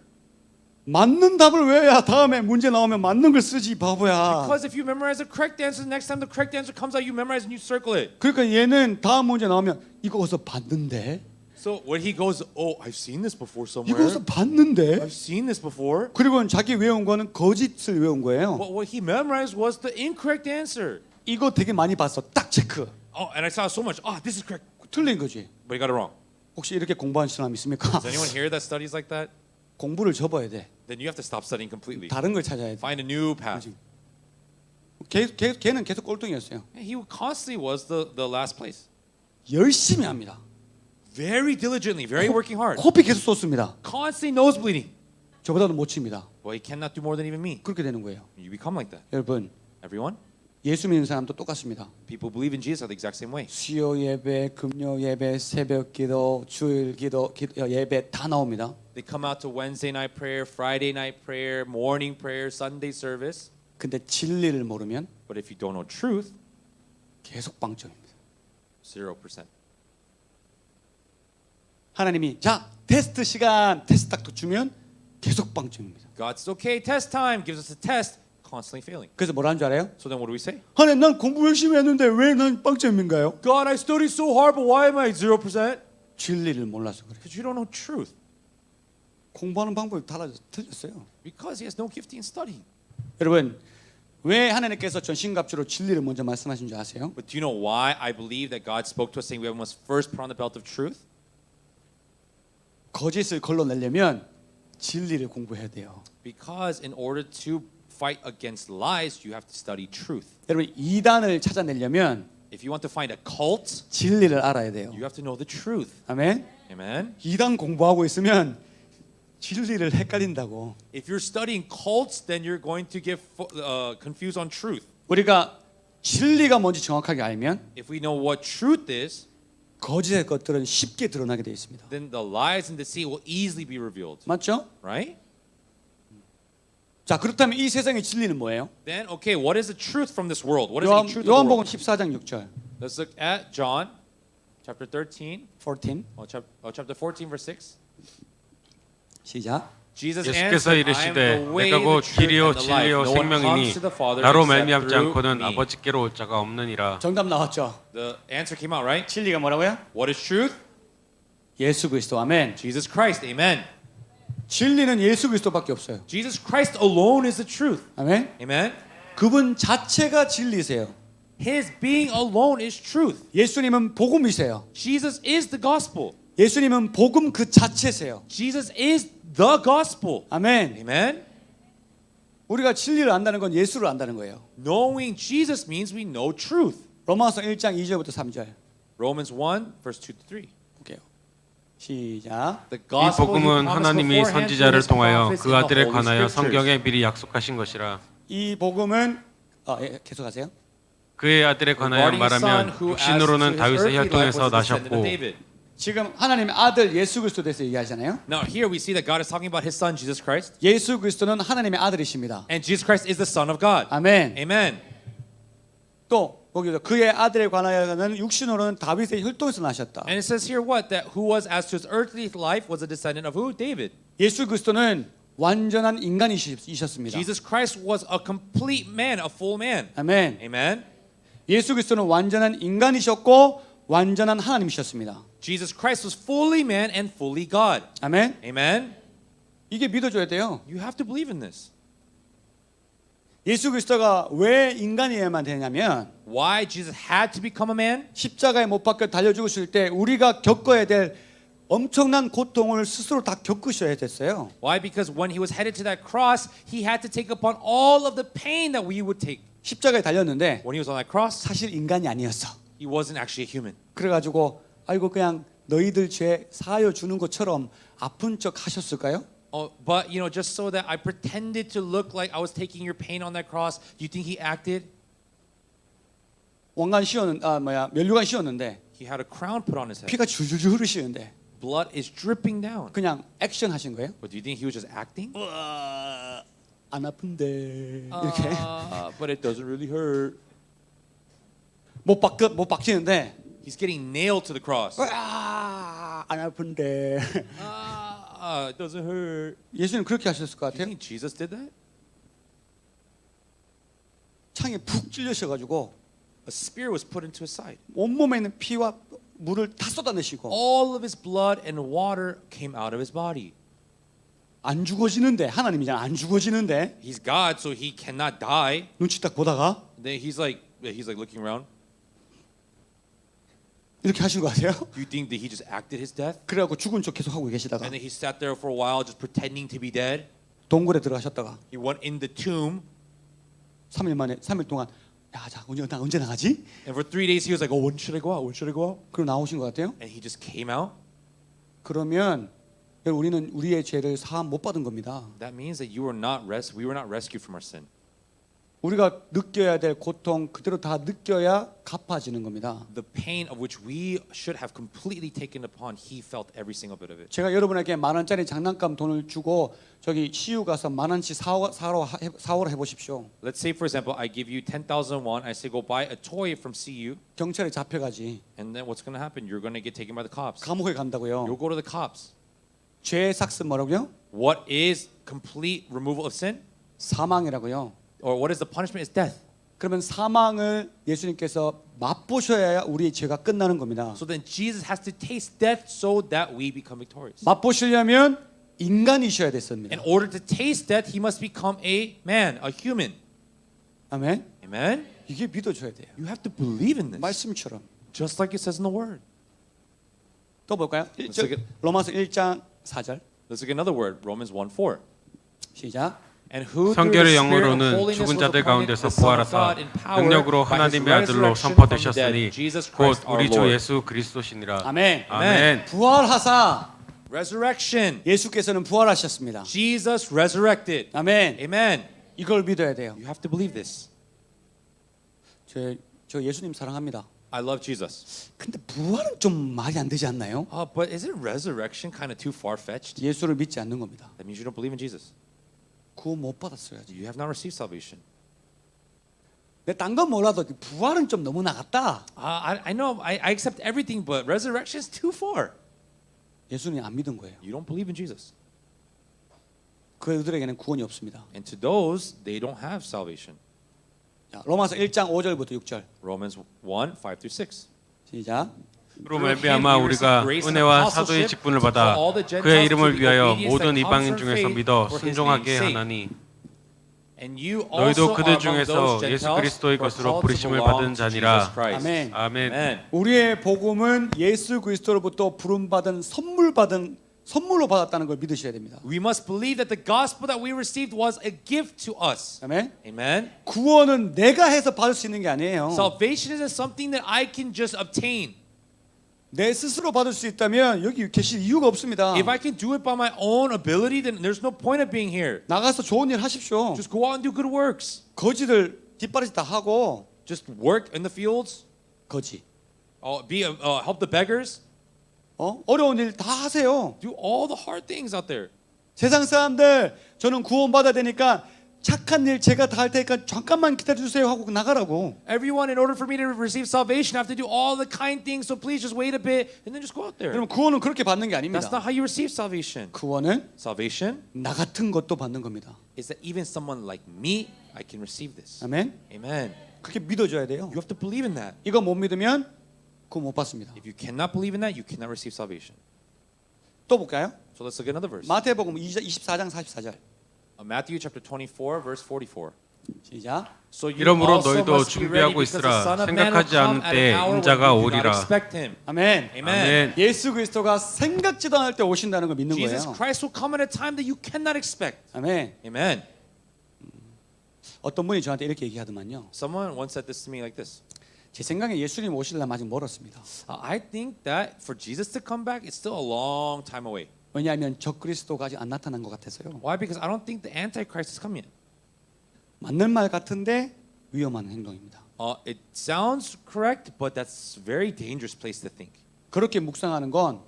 맞는 답을 외워야 다음에 문제 나오면 맞는 걸 쓰지 바보야. Because if you memorize the correct answer, next time the correct answer comes out, you memorize and you circle it. 그러니까 얘는 다음 문제 나오면 이거 어디서 봤는데 So when he goes, oh, I've seen this before somewhere. 이것을 봤는데. I've seen this before. 그리고 자기 외운 거는 거짓을 외운 거예요. But what he memorized was the incorrect answer. 이거 되게 많이 봤어. 딱 체크. Oh, and I saw so much. Oh, this is correct. 틀린 거지. But he got it wrong. 혹시 이렇게 공부하는 사람 있습니까? Does anyone here that studies like that? 공부를 접어야 돼. Then you have to stop studying completely. 다른 걸 찾아야 돼. Find a new path. 걔는 계속 꼴등이었어요. He constantly was the last place. 열심히 합니다. Very diligently, very working hard. 코피 계속 쏟습니다. Constantly nose bleeding. 저보다도 못 칩니다. Well, he cannot do more than even me. 그렇게 되는 거예요. You become like that. 여러분, Everyone? 예수 믿는 사람도 똑같습니다. People believe in Jesus are the exact same way. 수요 예배, 금요 예배, 새벽 기도, 주일 기도, 예배 다 나옵니다. They come out to Wednesday night prayer, Friday night prayer, morning prayer, Sunday service. 근데 진리를 모르면 But if you don't know truth, 계속 빵점입니다. 0%. 하나님이 자 테스트 시간 테스트 딱 주면 계속 빵점입니다. God says, okay, test time, gives us a test, constantly failing. 그래서 뭐라는 줄 알아요? So then what do we say? 하나님 난 공부 열심히 했는데 왜 난 빵점인가요? God, I studied so hard, but why am I 0%? 진리를 몰라서 그래. Because you don't know truth. 공부하는 방법이 틀렸어요. Because he has no gifting in studying. 여러분 왜 하나님께서 전신갑주로 진리를 먼저 말씀하신 줄 아세요? But do you know why I believe that God spoke to us saying we must first put on the belt of truth? 거짓을 걸러내려면 진리를 공부해야 돼요. Because in order to fight against lies, you have to study truth. 여러분 이단을 찾아내려면 If you want to find a cult, 진리를 알아야 돼요. you have to know the truth. 아멘. Amen. 이단 공부하고 있으면 진리를 헷갈린다고. If you're studying cults, then you're going to get confused on truth. 우리가 진리가 뭔지 정확하게 알면 If we know what truth is, 거짓의 것들은 쉽게 드러나게 되어 있습니다. then the lies and deceit will easily be revealed. 맞죠? Right? 자 그렇다면 이 세상의 진리는 뭐예요? Then, okay, what is the truth from this world? What is the truth of the 요한복음 world? 14장 6절. Let's look at John, chapter 13, 14 chapter 14, verse 6. 시작. Jesus 예수께서 answered, I am 이르시되 the way, 내가 곧 the truth, 길이요 and the life. 진리요 No one comes 생명이니 to the Father 나로 except 말미암지 through 않고는 me. 아버지께로 올 자가 없느니라. 정답 나왔죠? The answer came out, right? 진리가 뭐라고요? What is truth? 예수 그리스도. 아멘. Jesus Christ. Amen. 진리는 예수 그리스도밖에 없어요. Jesus Christ alone is the truth. 아멘. Amen. 그분 자체가 진리세요. His being alone is truth. 예수님은 복음이세요. Jesus is the gospel. 예수님은 복음 그 자체세요. Jesus is the gospel. 아멘. Amen. 우리가 진리를 안다는 건 예수를 안다는 거예요. Knowing Jesus means we know truth. 로마서 1장 2절부터 3절. Romans 1, verse 2 to 3. 볼게요. 시작. The 이 gospel he 복음은 promised 하나님이 beforehand to 선지자를 his 통하여 prophets 그 in the 아들에 Holy 관하여 Scriptures. 성경에 미리 약속하신 것이라. 이 복음은 계속하세요. 그의 아들에 관하여 Regarding his son 말하면 who as to 육신으로는 his 다윗의 earthly life 혈통에서 was a descendant of 나셨고 David. 지금 하나님의 아들 예수 그리스도에 대해서 얘기하잖아요. Now here we see that God is talking about his son Jesus Christ. 예수 그리스도는 하나님의 아들이십니다. And Jesus Christ is the son of God. 아멘. Amen. 또 거기서 그의 아들에 관하여는 육신으로는 다윗의 혈통에서 나셨다. And it says here what? That who was as to his earthly life was a descendant of who? David. 예수 그리스도는 완전한 인간이셨습니다. Jesus Christ was a complete man, a full man. 아멘. Amen. 예수 그리스도는 완전한 인간이셨고 완전한 하나님이셨습니다. Jesus Christ was fully man and fully God. 아멘. Amen. 이게 믿어줘야 돼요. You have to believe in this. 예수 그리스도가 왜 인간이어야만 되냐면 Why Jesus had to become a man? 십자가에 못 박혀 달려 죽으실 때 우리가 겪어야 될 엄청난 고통을 스스로 다 겪으셔야 됐어요. Why? Because when he was headed to that cross, he had to take upon all of the pain that we would take. 십자가에 달렸는데 When he was on that cross, 사실 인간이 아니었어. he wasn't actually a human. 그래가지고 아이고 그냥 너희들 죄 사하여 주는 것처럼 아픈 척 하셨을까요? But you know, just so that I pretended to look like I was taking your pain on that cross, do you think he acted? 왕관 면류관 씌웠는데 He had a crown put on his head. 피가 줄줄줄 흐르시는데 Blood is dripping down. 그냥 액션 하신 거예요? But do you think he was just acting? 안 아픈데 이렇게 But it doesn't really hurt. 못 박히는데 He's getting nailed to the cross. 안 아픈데 It doesn't hurt. 예수님 그렇게 하셨을 것 Do you 같아요. think Jesus did that? 창에 푹 찔려셔가지고 A spear was put into his side. 온몸에 있는 피와 물을 다 쏟아내시고 all of his blood and water came out of his body. 안 죽어지는데 하나님이잖아. 안 죽어지는데 He's God, so he cannot die. 눈치 딱 보다가 Then he's like looking around. 이렇게 하시는 거 아세요? Do you think that he just acted his death? 그래갖고 죽은 척 계속 하고 계시다가 And then he sat there for a while just pretending to be dead. 동굴에 들어가셨다가 He went in the tomb, 3일 동안 야, 자 언제 나가지? and for 3 days he was like, "Oh, when should I go out? When should I go out?" 그럼 나오신 것 같아요. And he just came out. 그러면 우리는 우리의 죄를 사함 못 받은 겁니다. That means that we were not rescued from our sin. 우리가 느껴야 될 고통 그대로 다 느껴야 갚아지는 겁니다. The pain of which we should have completely taken upon, he felt every single bit of it. 제가 여러분에게 10,000원짜리 장난감 돈을 주고 저기 CU 가서 10,000원씩 사오라 해보십시오. Let's say, for example, I give you 10,000 won. I say, go buy a toy from CU, 경찰에 잡혀가지 and then what's going to happen? You're going to get taken by the cops. 감옥에 간다고요. You'll go to the cops. 죄의 삭스 뭐라고요? What is complete removal of sin? 사망이라고요. Or what is the punishment? Is death. 그러면 사망을 예수님께서 맛보셔야 우리의 죄가 끝나는 겁니다. So then Jesus has to taste death so that we become victorious. 맛보시려면 인간이셔야 됐습니다. In order to taste death, he must become a man, a human. 아멘. Amen? 이게 믿어줘야 돼요. You have to believe in this. 말씀처럼. Just like it says in the word. 또 볼까요? Let's look at- 로마서 1장 4절. Let's look at another word, Romans 1:4. 시작. And who through the 성결의 Spirit of 영으로는 holiness 죽은 was 자들 appointed 가운데서 the Son of 부활하사 God in power 능력으로 by his 하나님의 아들로 resurrection from the 선포되셨으니 dead, Jesus 곧 Christ our 우리 주 Lord. 예수 그리스도시니라. 아멘. 아멘. 부활하사 Resurrection. 예수께서는 부활하셨습니다. Jesus resurrected. 아멘. Amen. 이걸 믿어야 돼요. You have to believe this. 저 예수님 사랑합니다. I love Jesus. 근데 부활은 좀 말이 안 되지 않나요? But isn't resurrection kind of too far-fetched? 예수를 믿지 않는 겁니다. That means you don't believe in Jesus. 구원 못 받았어야지. You have not received salvation. 내 딴 건 몰라도 부활은 좀 너무 나갔다. I know, I accept everything, but resurrection is too far. 예수님 안 믿은 거예요. You don't believe in Jesus. 그들에게는 구원이 없습니다. And to those, they don't have salvation. 자, 로마서 1장 5절부터 6절. Romans 1:5-6. 시작. 그로 말미암아 우리가 은혜와 사도의 직분을 받아 그의 이름을 위하여 모든 이방인 중에서 믿어 순종하게 하나니 And you 너희도 also 그들 are among 중에서 those 예수 Gentiles 그리스도의 who are 것으로 called to 부르심을 belong 받은 to 자니라. Jesus Christ. 아멘. 아멘. Amen. 우리의 복음은 예수 그리스도로부터 부름받은 선물로 받았다는 걸 믿으셔야 됩니다. We must believe that the gospel that we received was a gift to us. 아멘. Amen. 구원은 내가 해서 받을 수 있는 게 아니에요. Salvation isn't something that I can just obtain. 내 스스로 받을 수 있다면 여기 계실 이유가 없습니다. If I can do it by my own ability, then there's no point of being here. 나가서 좋은 일 하십시오. Just go out and do good works. 거지들 뒷바라지 다 하고 Just work in the fields. 거지. Help the beggars. 어려운 일 다 하세요. Do all the hard things out there. 세상 사람들 저는 구원 받아야 되니까 착한 일 제가 다 할 테니까 잠깐만 기다려 주세요 하고 나가라고. Everyone, in order for me to receive salvation, I have to do all the kind things. So please just wait a bit and then just go out there. 여러분 구원은 그렇게 받는 게 That's 아닙니다. not how you receive salvation. 구원은 Salvation 나 같은 것도 받는 겁니다. is that even someone like me, I can receive this. 아멘. Amen. 그렇게 믿어줘야 돼요. You have to believe in that. 이거 못 믿으면 구원 못 받습니다. If you cannot believe in that, you cannot receive salvation. 또 볼까요? So let's look at another verse. 마태복음 24장 44절. Matthew chapter 24, verse 44. 시작. So you 이러므로 also 너희도 must be ready 준비하고 because the 있으라. Son of Man will 생각하지 come 않을 at 때 an hour when 인자가 you do not 오리라. expect him. 아멘. Amen. 아멘. 예수 그리스도가 생각지도 않을 때 오신다는 걸 믿는 Jesus 거예요. Christ will come at a time that you cannot expect. 아멘. Amen. 어떤 분이 저한테 이렇게 얘기하더만요. Someone once said this to me like this. 제 생각에 예수님 오시려면 아직 멀었습니다. I think that for Jesus to come back, it's still a long time away. 왜냐하면 적그리스도가 아직 안 나타난 것 같아서요. Why? Because I don't think the Antichrist has come yet. 맞는 말 같은데 위험한 행동입니다. It sounds correct, but that's a very dangerous place to think. 그렇게 묵상하는 건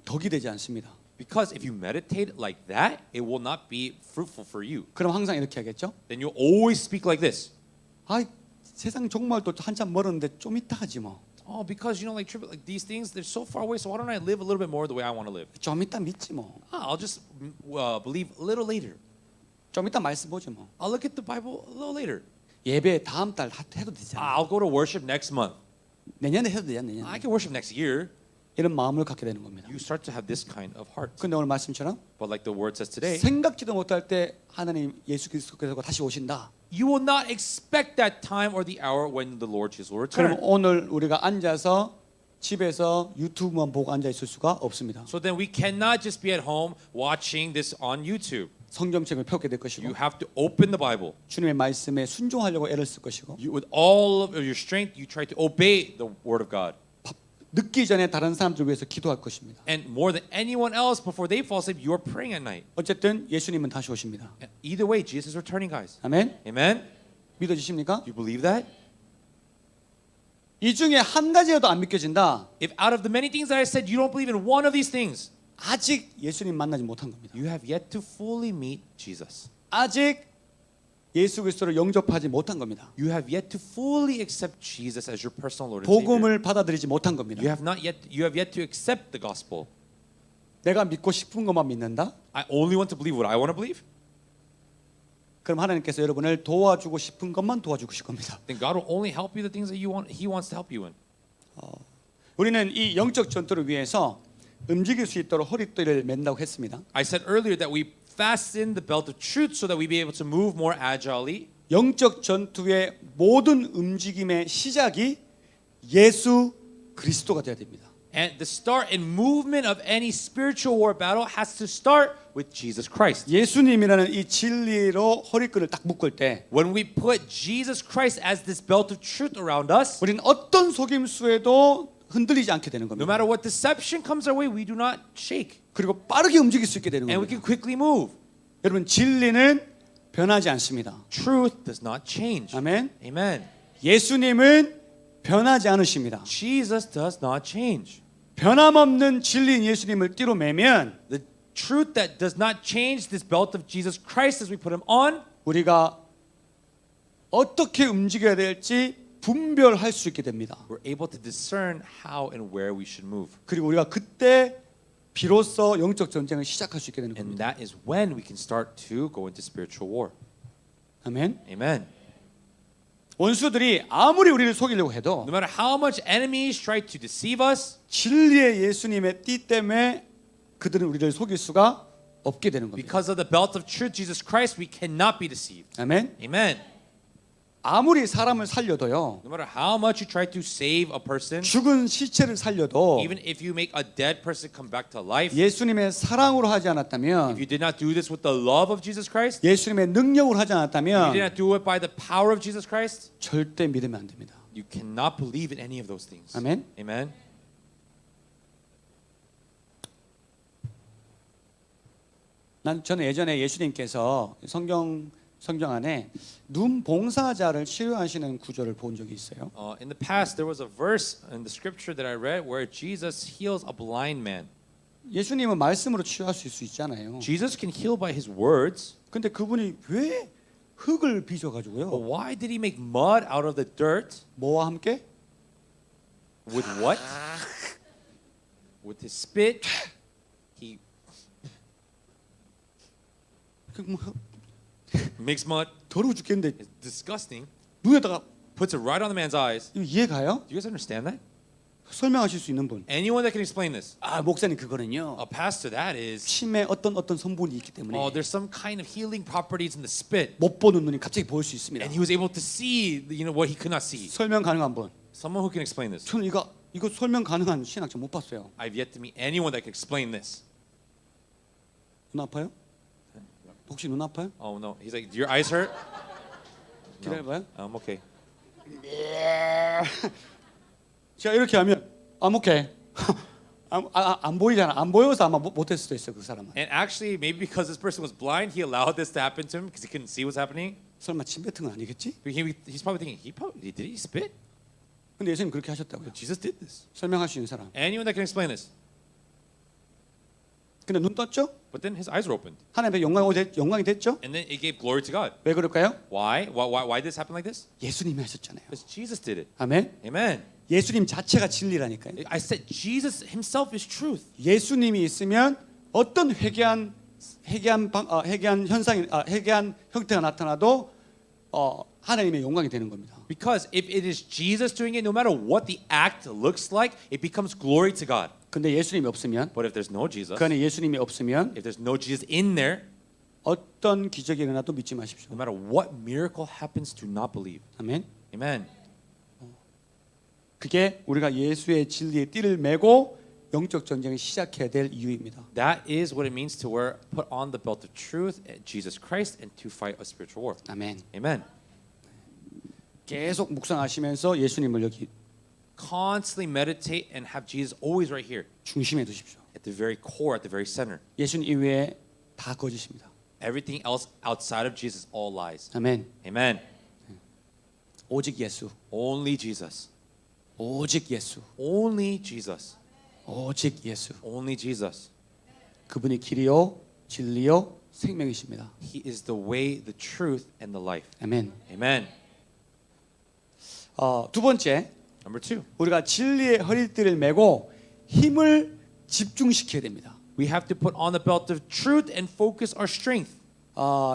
덕이 되지 않습니다. Because if you meditate like that, it will not be fruitful for you. 그럼 항상 이렇게 하겠죠? Then you'll always speak like this. 아, 세상 정말 또 한참 멀었는데 좀 이따 하지 뭐. Because like these things, they're so far away. So why don't I live a little bit more the way I want to live? 좀 이따 믿지 뭐. I'll just believe a little later. 좀 이따 말씀 보지 뭐. I'll look at the Bible a little later. 예배 다음 달 해도 되잖아. I'll go to worship next month. 내년에 해도 돼요. 내년에. I can worship next year. 이런 마음을 갖게 되는 겁니다. You start to have this kind of heart. 근데 오늘 말씀처럼 But like the word says today, 생각지도 못할 때 하나님 예수 그리스도께서 다시 오신다. you will not expect that time or the hour when the Lord Jesus will 그럼 return. 오늘 우리가 앉아서 집에서 유튜브만 보고 앉아 있을 수가 없습니다. So then we cannot just be at home watching this on YouTube. 성경책을 펴게 될 것이고 You have to open the Bible. 주님의 말씀에 순종하려고 애를 쓸 것이고 You, with all of your strength, you try to obey the word of God. 늦기 전에 다른 사람들 위해서 기도할 것입니다. And more than anyone else, before they fall asleep, you are praying at night. 어쨌든 예수님은 다시 오십니다. And either way, Jesus is returning, guys. 아멘. Amen? 믿어지십니까? You believe that? 이 중에 한 가지라도 안 믿겨진다. If out of the many things that I said, you don't believe in one of these things, 아직 예수님 만나지 못한 겁니다. you have yet to fully meet Jesus. 아직 예수 그리스도를 영접하지 못한 겁니다. You have yet to fully accept Jesus as your personal Lord and Savior. 복음을 받아들이지 못한 겁니다. You have yet to accept the gospel. 내가 믿고 싶은 것만 믿는다? I only want to believe what I want to believe. 그럼 하나님께서 여러분을 도와주고 싶은 것만 도와주실 겁니다. Then God will only help you the things that you want. He wants to help you in. 우리는 이 영적 전투를 위해서 움직일 수 있도록 허리띠를 맨다고 했습니다. I said earlier that we fasten the belt of truth so that we be able to move more agilely. 영적 전투의 모든 움직임의 시작이 예수 그리스도가 되어야 됩니다. And the start and movement of any spiritual war battle has to start with Jesus Christ. 예수님이라는 이 진리로 허리끈을 딱 묶을 때 When we put Jesus Christ as this belt of truth around us, 우리는 어떤 속임수에도 흔들리지 않게 되는 no 겁니다. matter what deception comes our way, we do not shake. 그리고 빠르게 움직일 수 있게 되는 And we 겁니다. can quickly move. 여러분 진리는 변하지 않습니다. Truth does not change. 아멘. Amen. 예수님은 변하지 않으십니다. Jesus does not change. 변함없는 진리인 예수님을 띠로 매면 The truth that does not change, this belt of Jesus Christ as we put him on, 우리가 어떻게 움직여야 될지 분별할 수 있게 됩니다. we're able to discern how and where we should move. 그리고 우리가 그때 비로소 영적 전쟁을 시작할 수 있게 되는 And 겁니다. that is when we can start to go into spiritual war. 아멘. Amen. 원수들이 아무리 우리를 속이려고 해도 No matter how much enemies try to deceive us, 진리의 예수님의 띠 때문에 그들은 우리를 속일 수가 없게 되는 겁니다. because of the belt of truth, Jesus Christ, we cannot be deceived. 아멘. Amen. 아무리 사람을 살려도요. No matter how much you try to save a person, 죽은 시체를 살려도 even if you make a dead person come back to life, 예수님의 사랑으로 하지 if 않았다면 you did not do this with the love of Jesus Christ, 예수님의 능력으로 하지 if you did 않았다면 not do it by the power of Jesus Christ, 절대 믿으면 안 됩니다. you cannot believe in any of those things. 아멘. Amen. 저는 예전에 예수님께서 성경 안에 눈 봉사자를 치료하시는 구절을 본 적이 있어요. In the past, there was a verse in the scripture that I read where Jesus heals a blind man. 예수님은 말씀으로 치유하실 수 있잖아요. Jesus can heal by his words, 근데 그분이 왜 흙을 but 빚어가지고요? why did he make mud out of the dirt? 뭐와 함께? With what? With his spit. He 뭐 makes mud. 더러워 죽겠는데 It's disgusting. 눈에다가 Puts it right on the man's eyes. 이거 이해가요? Do you guys understand that? 설명하실 수 있는 분. Anyone that can explain this? 아 목사님 그거는요. A pastor, that is. 침에 어떤 성분이 있기 때문에 There's some kind of healing properties in the spit. 못 보는 눈이 갑자기 보일 수 있습니다. And he was able to see, what he could not see. 설명 가능한 분. Someone who can explain this. 저는 이거 설명 가능한 신학자 못 봤어요. I've yet to meet anyone that can explain this. 눈 아파요? 혹시 눈 아파요? Oh no, he's like, do your eyes hurt? 기다려봐요. I'm okay. 제가 이렇게 하면 오케이. 안 보이잖아. 안 보여서 아마 못했을 수도 있어요 그 사람은. And actually, maybe because this person was blind, he allowed this to happen to him because he couldn't see what's happening. 설마 침 뱉은 건 아니겠지? He's probably thinking, did he spit? 근데 예수님 그렇게 하셨다고요. Jesus did this. 설명할 수 있는 사람. Anyone that can explain this. 근데 눈 떴죠? But then his eyes were opened, 하나님의 영광이 됐죠? and then it gave glory to God. 왜 그럴까요? Why? Why did this happen like this? 예수님이 하셨잖아요. Because Jesus did it. 아멘. Amen. 예수님 자체가 진리라니까요. I said Jesus himself is truth. 예수님이 있으면 어떤 회개한 형태가 나타나도 하나님의 영광이 되는 겁니다. Because if it is Jesus doing it, no matter what the act looks like, it becomes glory to God. 근데 예수님이 없으면 But if there's no Jesus, 그 안에 예수님이 없으면 if there's no Jesus in there, 어떤 기적이 일어나도 믿지 마십시오. no matter what miracle happens, do not believe. 아멘. Amen. 그게 우리가 예수의 진리의 띠를 메고 영적 전쟁을 시작해야 될 이유입니다. That is what it means to put on the belt of truth, Jesus Christ, and to fight a spiritual war. 아멘. Amen. 계속 묵상하시면서 예수님을 여기 Constantly meditate and have Jesus always right here, 중심에 두십시오. at the very core, at the very center. 예수님 이외에 다 거짓입니다. Everything else outside of Jesus, all lies. 아멘. Amen. 오직 예수. Only Jesus. 오직 예수. Only Jesus. 오직 예수. Only Jesus. 그분이 길이요 진리요 생명이십니다. He is the way, the truth, and the life. 아멘. Amen. 두 번째, Number 2, 우리가 진리의 허리띠를 메고 힘을 집중시켜야 됩니다. we have to put on the belt of truth and focus our strength.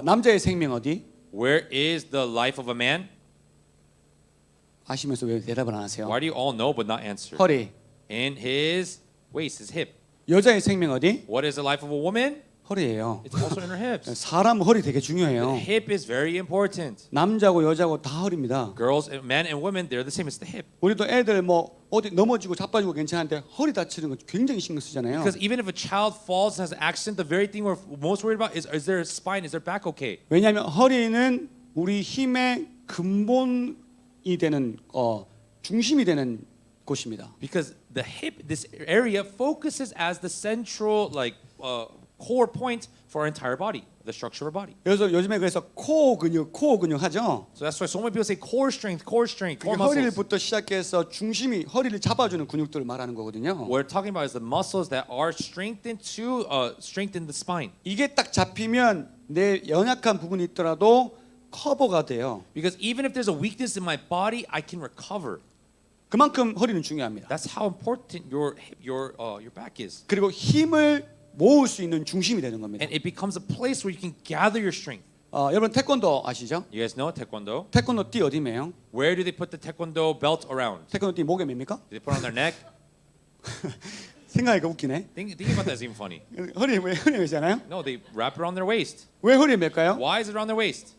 남자의 생명 어디? Where is the life of a man? 아시면서 왜 대답을 안 하세요? Why do you all know but not answer? 허리. In his waist, his hip. 여자의 생명 어디? What is the life of a woman? 허리예요. It's also in her hips. 사람 허리 되게 The 중요해요. hip is very important. 남자고 여자고 다 허리입니다. Girls, men and women, they're the same. It's the hip. 우리도 애들 뭐 어디 넘어지고 자빠지고 괜찮은데 허리 다치는 거 굉장히 신경 쓰잖아요. Because even if a child falls and has an accident, the very thing we're most worried about is their spine, is their back okay? 왜냐하면 허리는 우리 힘의 근본이 되는 중심이 되는 곳입니다. Because the hip, this area focuses as the central core point for our entire body, the structure of our body. 그래서 요즘에 그래서 코어 근육 하죠. So that's why so many people say core strength, core 그게 muscles. 허리를부터 시작해서 중심이 허리를 잡아주는 근육들을 말하는 거거든요. What we're talking about is the muscles that are strengthened to strengthen the spine. 이게 딱 잡히면 내 연약한 부분이 있더라도 커버가 돼요. Because even if there's a weakness in my body, I can recover. 그만큼 허리는 중요합니다. That's how important your back is. 그리고 힘을 모을 수 있는 중심이 되는 겁니다. And it becomes a place where you can gather your strength. 여러분 태권도 아시죠? You guys know Taekwondo? 태권도 띠 어디 매요? Where do they put the Taekwondo belt around? 태권도 띠 목에 맵니까? Do they put it on their neck? 생각하니까 웃기네. Thinking about that is even funny. 허리에 매잖아요. No, they wrap it around their waist. 왜 허리에 맬까요? Why is it around their waist?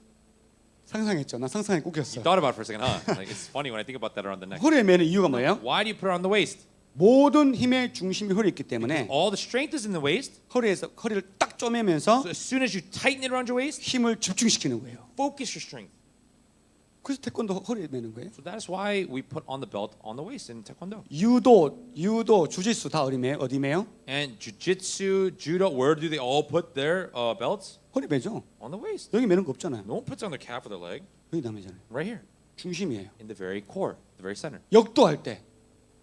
상상했죠. 나 상상에 You 꽂혔어. thought about it for a second, huh? Like it's funny when I think about that around the neck. 허리에 매는 이유가 뭐예요? Why do you put it on the waist? 모든 힘의 중심이 허리에 있기 때문에 All the strength is in the waist. 허리에서 허리를 딱 쪼매면서 So as soon as you tighten it around your waist, 힘을 집중시키는 거예요. focus your strength. 그래서 태권도 허리에 매는 거예요. So that is why we put on the belt on the waist in Taekwondo. 유도, 주짓수 다 어디 매요? And jiu-jitsu, judo, where do they all put their belts? 허리 매죠. On the waist. 여기 매는 거 없잖아요. No one puts it on their calf or their leg. 여기 다 매잖아요. Right here, 중심이에요. in the very core, the very center. 역도할 때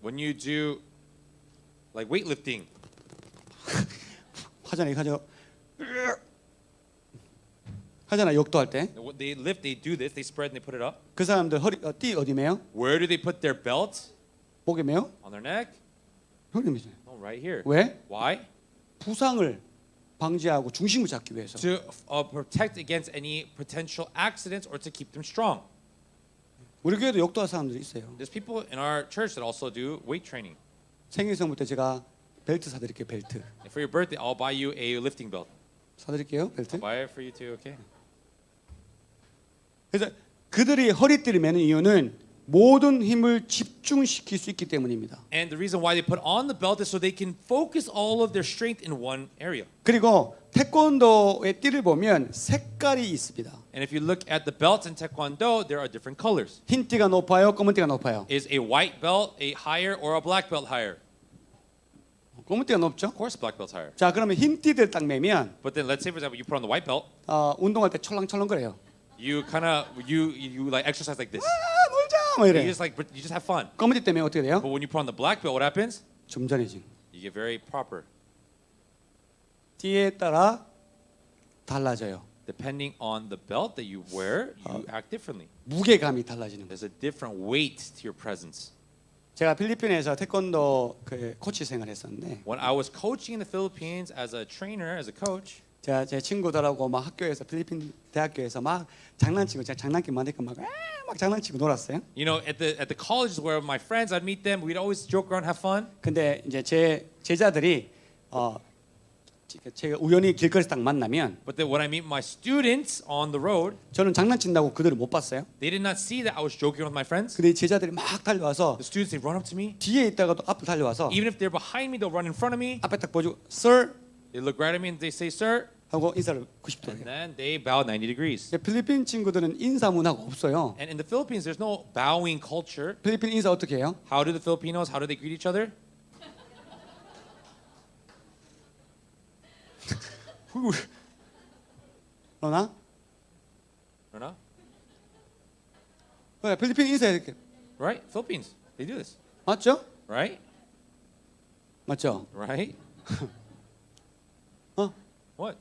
When you do like weightlifting, 하잖아요. 역도할 때 그 what they lift, they do this, they spread and they put it up. 사람들 허리 띠 어디 매요? Where do they put their belt? 목에 매요? On their neck? 허리 매잖아요. No, right here. 왜? Why? 부상을 방지하고 중심을 잡기 위해서. To protect against any potential accidents or to keep them strong. 우리 교회도 역도할 사람들이 있어요. There's people in our church that also do weight training. 생일 선물 때 제가 벨트 사드릴게요. 벨트 And for your birthday, I'll buy you a lifting belt. 사드릴게요. 벨트. I'll buy it for you too, okay? 그래서 그들이 허리띠를 매는 이유는 모든 힘을 집중시킬 수 있기 때문입니다. And the reason why they put on the belt is so they can focus all of their strength in one area. 그리고 태권도의 띠를 보면 색깔이 있습니다. And if you look at the belts in Taekwondo, there are different colors. 흰 띠가 높아요, 검은 띠가 높아요. Is a white belt a higher or a black belt higher? 검은 띠가 높죠? Of course, black belt's higher. 자, 그러면 흰 띠들 딱 매면 But then let's say, for example, you put on the white belt, 운동할 때 철렁철렁거려요. you kind of you like exercise like this. 놀자, 뭐 이래. You just have fun. 검은 띠 때문에 어떻게 돼요? But when you put on the black belt, what happens? 점잖해진. You get very proper. 띠에 따라 달라져요. Depending on the belt that you wear, you act differently. 무게감이 달라지는 거예요. There's a different weight to your presence. 제가 필리핀에서 태권도 코치 생활했었는데 When I was coaching in the Philippines as a trainer, as a coach, 제가 제 친구들하고 막 학교에서 필리핀 대학교에서 막 장난치고 제가 장난기 많으니까 막 장난치고 놀았어요. You know, at the colleges where my friends, I'd meet them. We'd always joke around, have fun. 근데 이제 제 제자들이 제가 우연히 길거리에서 딱 만나면 But then when I meet my students on the road, 저는 장난친다고 그들을 못 봤어요. they did not see that I was joking with my friends. 근데 이 제자들이 막 달려와서 The students, they run up to me. 뒤에 있다가도 앞으로 달려와서 Even if they're behind me, they'll run in front of me. 앞에 딱 보여주고 Sir They look right at me and they say, "Sir," 하고 인사를 90도 and 해요. then they bow 90 degrees. 필리핀 친구들은 인사 문화가 없어요. And in the Philippines, there's no bowing culture. 필리핀 인사 어떻게 해요? How do the Filipinos? How do they greet each other? 너나? Or not? 네, 필리핀 인사 이렇게 Right? Philippines, they do this. 맞죠? Right? 맞죠? Right? 어? What?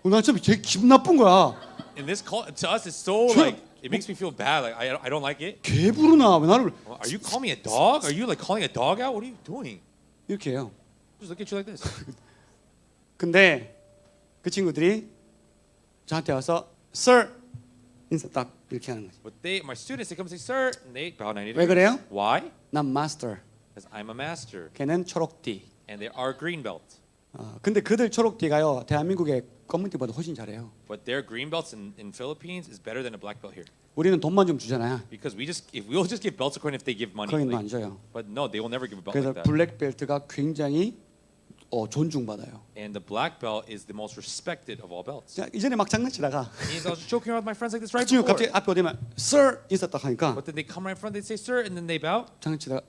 나좀 되게 기분 나쁜 거야. In this cult, to us, it's so Sure. like it makes me feel bad. Like I don't like it. 개 부르나 왜 나를 Well, are you calling me a dog? Are you like calling a dog out? What are you doing? 이렇게 해요. Just look at you like this. 근데 그 친구들이 저한테 와서 Sir 인사 딱 이렇게 하는 거지. But my students, they come and say, "Sir," and they bow 90 왜 degrees. 그래요? Why? 난 마스터. Because I'm a master, 걔는 초록띠. and they are green belt. 근데 그들 초록띠가요 대한민국의 검은띠보다 훨씬 잘해요. But their green belts in Philippines is better than a black belt here. 우리는 돈만 좀 주잖아요. Because we'll just give belts according if they give money. 거기는 안 Like, 줘요. but no, they will never give a belt 그래서 like that. 블랙 벨트가 굉장히 존중받아요. And the black belt is the most respected of all belts. 자, 이전에 막 장난치다가 I was joking around with my friends like this 그 right 친구 before. 갑자기 앞에 오면 Sir 인사 딱 하니까 But then they come right in front, they say, "Sir," and then they bow. 장난치다가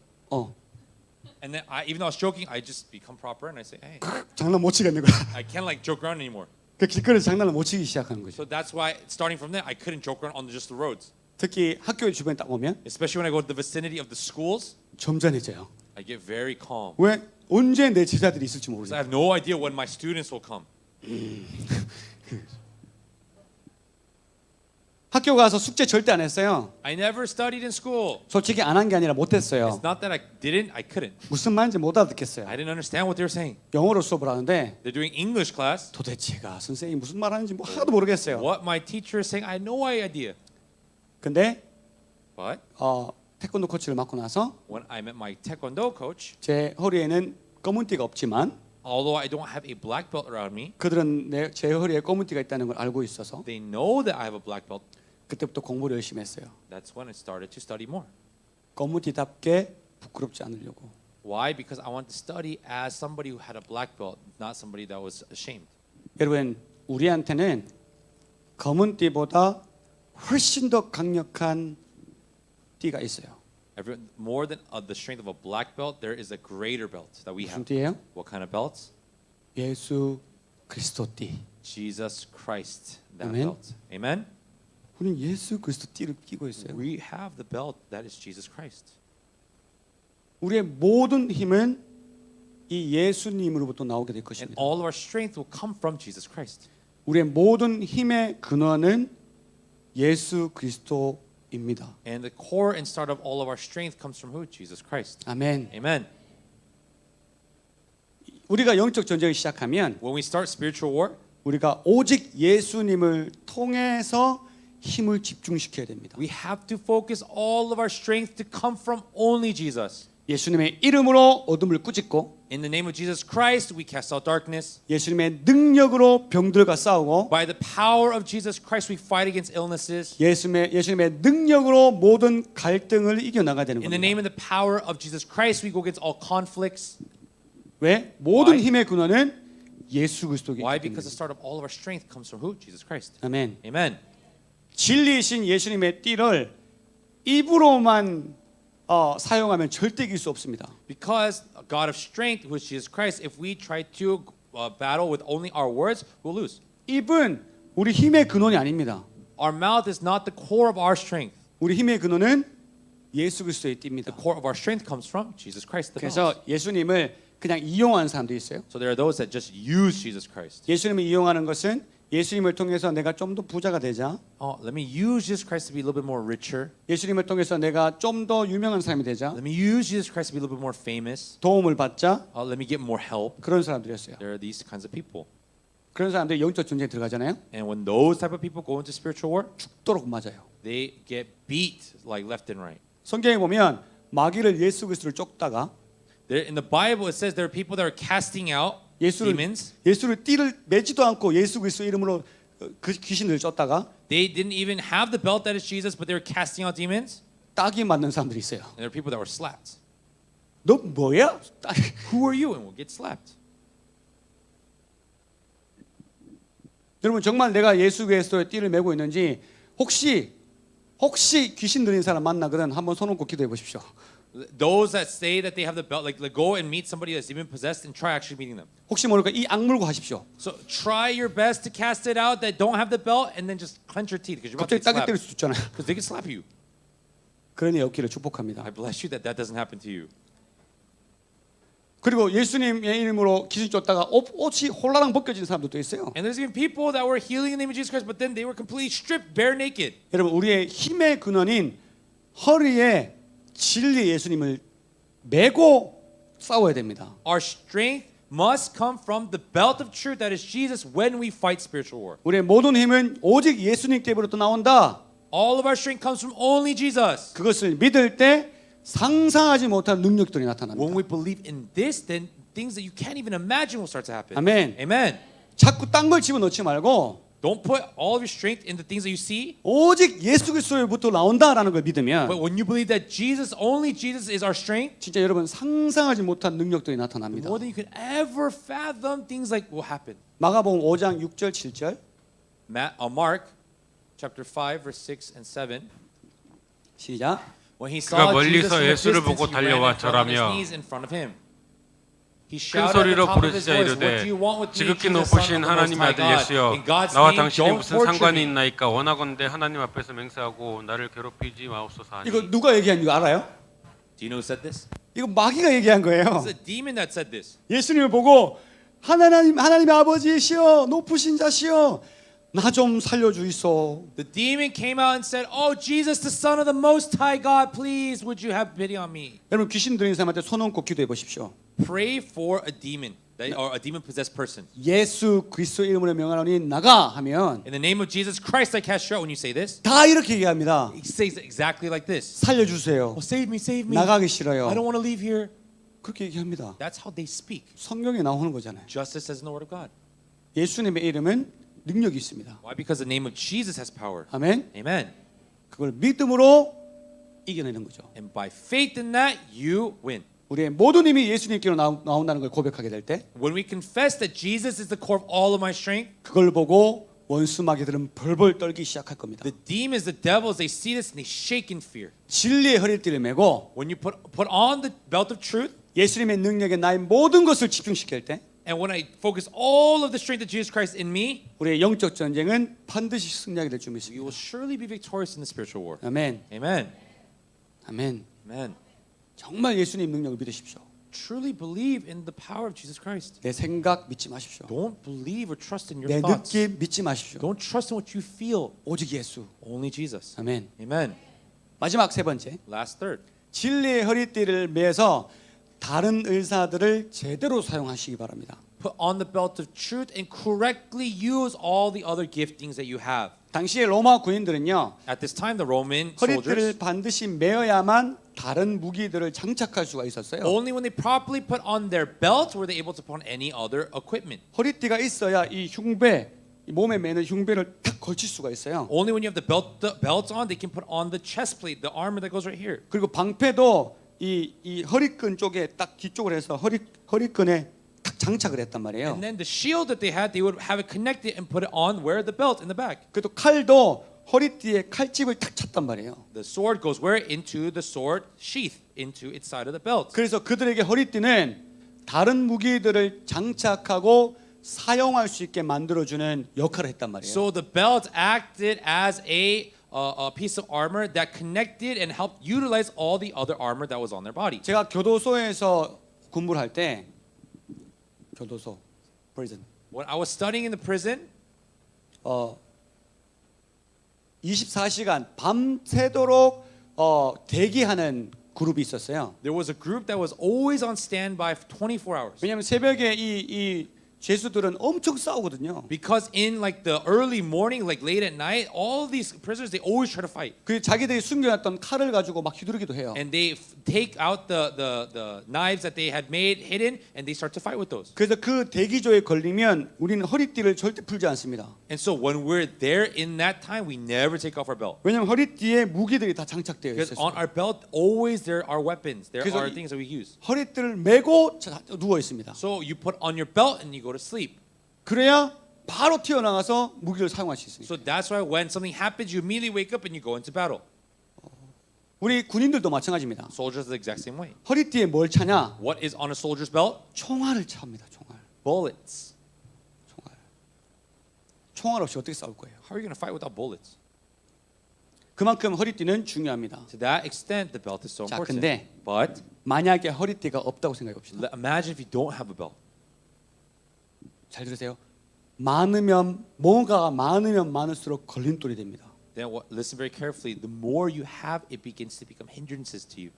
And then even though I was joking, I just become proper and I say, "Hey, 장난 못 치겠는 거야. I can't like joke around anymore." 그 길거리에서 장난을 못 치기 시작하는 거죠. So that's why starting from there, I couldn't joke around on just the roads. 특히 학교 주변에 딱 오면 Especially when I go to the vicinity of the schools, 점잖해져요. I get very calm. 왜 언제 내 제자들이 있을지 Because 모르니까. I have no idea when my students will come. 학교 가서 숙제 절대 안 했어요. I never studied in school. 솔직히 안 한 게 아니라 못 했어요. It's not that I didn't, I couldn't. 무슨 말인지 못 알아듣겠어요. I didn't understand what they were saying. 영어로 수업을 하는데 They're doing English class. 도대체가 선생님이 무슨 말 하는지 뭐 하나도 모르겠어요. What my teacher is saying, I had no idea. 근데 But 태권도 코치를 맡고 나서 when I met my taekwondo coach, 제 허리에는 검은띠가 없지만 although I don't have a black belt around me, 그들은 제 허리에 검은띠가 있다는 걸 알고 있어서 they know that I have a black belt. 그때부터 공부를 열심히 했어요. That's when I started to study more. 검은띠답게 부끄럽지 않으려고. Why? Because I want to study as somebody who had a black belt, not somebody that was ashamed. 여러분 우리한테는 검은띠보다 훨씬 더 강력한 띠가 있어요. More than the strength of a black belt, there is a greater belt that we 무슨 have. 띠예요? What kind of belts? 예수 그리스도 띠. Jesus Christ, that Amen. belt. Amen? 우리는 예수 그리스도 띠를 끼고 있어요. We have the belt that is Jesus Christ. 우리의 모든 힘은 이 예수님으로부터 나오게 될 And 것입니다. all of our strength will come from Jesus Christ. 우리의 모든 힘의 근원은 예수 그리스도입니다. And the core and start of all of our strength comes from who? Jesus Christ. 아멘. Amen. 우리가 영적 전쟁을 시작하면 When we start spiritual war, 우리가 오직 예수님을 통해서 힘을 집중시켜야 됩니다. we have to focus all of our strength to come from only Jesus. 예수님의 이름으로 어둠을 꾸짖고 In the name of Jesus Christ, we cast out darkness. 예수님의 능력으로 병들과 싸우고 By the power of Jesus Christ, we fight against illnesses. 예수님의 능력으로 모든 갈등을 이겨나가야 되는 In the 겁니다. name and the power of Jesus Christ, we go against all conflicts. 왜? 모든 Why? 힘의 근원은 예수 그리스도이기 Why? 때문에. Because the start of all of our strength comes from who? Jesus Christ. 아멘. Amen. 진리이신 예수님의 띠를 입으로만 사용하면 절대 이길 수 없습니다. Because a God of strength, who is Jesus Christ, if we try to battle with only our words, we'll lose. 입은 우리 힘의 근원이 아닙니다. Our mouth is not the core of our strength. 우리 힘의 근원은 예수 그리스도의 띠입니다. The core of our strength comes from Jesus Christ. The 그래서 mouth. 예수님을 그냥 이용하는 사람도 있어요. So there are those that just use Jesus Christ. 예수님을 이용하는 것은 예수님을 통해서 내가 좀 더 부자가 되자. Let me use Jesus Christ to be a little bit more richer. 예수님을 통해서 내가 좀 더 유명한 사람이 되자. Let me use Jesus Christ to be a little bit more famous. 도움을 받자. Let me get more help. 그런 사람들이었어요. There are these kinds of people. 그런 사람들이 영적 전쟁에 들어가잖아요. And when those type of people go into spiritual war, 죽도록 맞아요. they get beat like left and right. 성경에 보면 마귀를 예수 그리스도를 쫓다가 There, in the Bible, it says there are people that are casting out demons. 예수를 띠를 매지도 않고 예수 그리스도 이름으로 그 귀신들을 쫓다가 They didn't even have the belt that is Jesus, but they were casting out demons. 딱이 맞는 사람들이 있어요. And there are people that were slapped. 너 뭐야? 딱. Who are you? And will get slapped. 여러분 정말 내가 예수 그리스도의 띠를 메고 있는지 혹시 귀신 들린 사람 만나거든 한번 손 얹고 기도해 보십시오. Those that say that they have the belt, like go and meet somebody that's demon possessed and try actually meeting them. 혹시 모르니까 이 악물고 하십시오. So try your best to cast it out that don't have the belt, and then just clench your teeth because you're about to 갑자기 get 딱이 때릴 slapped. 수 있잖아요. Because they can slap you. 그런 일 없기를 축복합니다. I bless you that that doesn't happen to you. 그리고 예수님의 이름으로 귀신 쫓다가 옷이 홀라당 벗겨진 사람들도 있어요. And there's even people that were healing in the name of Jesus Christ, but then they were completely stripped, bare naked. 여러분 우리의 힘의 근원인 허리에 진리 예수님을 메고 싸워야 됩니다. Our strength must come from the belt of truth that is Jesus when we fight spiritual war. 우리의 모든 힘은 오직 예수님께로부터 나온다. All of our strength comes from only Jesus. 그것을 믿을 때 상상하지 못한 능력들이 나타납니다. When we believe in this, then things that you can't even imagine will start to happen. 아멘. Amen. 자꾸 딴 걸 집어넣지 말고 Don't put all of your strength in the things that you see. 오직 예수 그리스도로부터 나온다라는 걸 믿으면 But when you believe that Jesus, only Jesus is our strength, 진짜 여러분 상상하지 못한 능력들이 나타납니다. more than you could ever fathom, things like will happen. 마가복음 5장 6절 7절 Mark chapter 5 verse 6 and 7. 시작. When he 그가 saw Jesus 멀리서 from a 예수를 distance, 보고 he ran 달려와 and fell on his 절하며 knees in front of him. He 큰 shouted at the 소리로 top of his 부르짖어 voice, "What 이르되 do you want with me, 지극히 Jesus, Son 높으신 of the Most 하나님의 High 아들 God? 예수여 In God's 나와 name, 당신이 don't 무슨 torture 상관이 me." 있나이까 원하건대 하나님 앞에서 맹세하고 나를 괴롭히지 마옵소서 하니 이거 누가 얘기한 거 알아요? Do you know who said this? 이거 마귀가 얘기한 거예요. It's a demon that said this. 예수님을 보고 하나님의 아버지시여 높으신 자시여 나 좀 살려주이소. The demon came out and said, "Oh Jesus, the Son of the Most High God, please would you have pity on me?" 여러분 귀신 들린 사람한테 손 얹고 기도해 보십시오. Pray for a demon or a demon possessed person. 예수 그리스도 이름으로 명하노니 나가 하면 In the name of Jesus Christ, I cast you out. When you say this, 다 이렇게 얘기합니다. he says exactly like this. 살려주세요. Oh, save me, save me. 나가기 싫어요. I don't want to leave here. 그렇게 얘기합니다. That's how they speak. 성경에 나오는 거잖아요. Justice says in the Word of God. 예수님의 이름은 능력이 있습니다. Why? Because the name of Jesus has power. 아멘. Amen. 그걸 믿음으로 이겨내는 거죠. And by faith in that, you win. 우리의 모든 힘이 예수님께로 나온다는 걸 고백하게 될 때 When we confess that Jesus is the core of all of my strength, 그걸 보고 원수 마귀들은 벌벌 떨기 시작할 겁니다. the demons, the devils, they see this and they shake in fear. 진리의 허리띠를 메고 When you put on the belt of truth, 예수님의 능력에 나의 모든 것을 집중시킬 때 and when I focus all of the strength of Jesus Christ in me, 우리의 영적 전쟁은 반드시 승리하게 될 줄 you 믿습니다. will surely be victorious in the spiritual war. 아멘. Amen. 아멘. Amen. 정말 예수님 능력을 믿으십시오. Truly believe in the power of Jesus Christ. 내 생각 믿지 마십시오. Don't believe or trust in your 내 thoughts. 느낌 믿지 마십시오. Don't trust in what you feel. 오직 예수. Only Jesus. 아멘. Amen. 마지막 세 번째. Last third. 진리의 허리띠를 매서 다른 의사들을 제대로 사용하시기 바랍니다. Put on the belt of truth and correctly use all the other giftings that you have. 당시의 로마 군인들은요. At this time, the Roman 허리띠를 soldiers, 반드시 메어야만 다른 무기들을 장착할 수가 있었어요. only when they properly put on their belt were they able to put on any other equipment. 허리띠가 있어야 이 흉배, 이 몸에 매는 흉배를 탁 걸칠 수가 있어요. Only when you have the belt on, they can put on the chest plate, the armor that goes right here. 그리고 방패도 이 허리끈 쪽에 딱 뒤쪽으로 해서 허리끈에 탁 장착을 했단 말이에요. And then the shield that they had, they would have it connected and put it on where the belt in the back. 그래도 칼도 허리띠에 칼집을 탁 찼단 말이에요. The sword goes where? Into the sword sheath, into its side of the belt. 그래서 그들에게 허리띠는 다른 무기들을 장착하고 사용할 수 있게 만들어주는 역할을 했단 말이에요. So the belt acted as a piece of armor that connected and helped utilize all the other armor that was on their body. 제가 교도소에서 근무를 할 때 교도소, prison. When I was studying in the prison, 24시간 밤새도록 대기하는 그룹이 있었어요. There was a group that was always on standby for 24 hours. 왜냐하면 새벽에 이 죄수들은 엄청 싸우거든요. Because in like the early morning, like late at night, all these prisoners they always try to fight, 그 자기들이 숨겨놨던 칼을 가지고 막 휘두르기도 해요. and they take out the knives that they had made hidden, and they start to fight with those. 그래서 그 대기조에 걸리면 우리는 허리띠를 절대 풀지 않습니다. And so when we're there in that time, we never take off our belt. 왜냐하면 허리띠에 무기들이 다 장착되어 Because 있어요. on our belt, always there are weapons. There 그래서 are things that we use. 허리띠를 메고 누워 있습니다. So you put on your belt and you go to sleep. 그래야 바로 튀어나가서 무기를 사용할 수 있습니다. So that's why when something happens, you immediately wake up and you go into battle. 우리 군인들도 마찬가지입니다. Soldiers are the exact same way. 허리띠에 뭘 차냐? What is on a soldier's belt? 총알을 찹니다. 총알. Bullets. 총알 없이 어떻게 싸울 거예요? How are you going to fight without bullets? 그만큼 허리띠는 중요합니다. To that extent, the belt is so 자, important. 근데 But 만약에 허리띠가 없다고 생각해 봅시다. imagine if you don't have a belt. 잘 들으세요. 뭔가가 많으면 많을수록 걸림돌이 됩니다. Then listen very carefully. The more you have, it begins to become hindrances to you.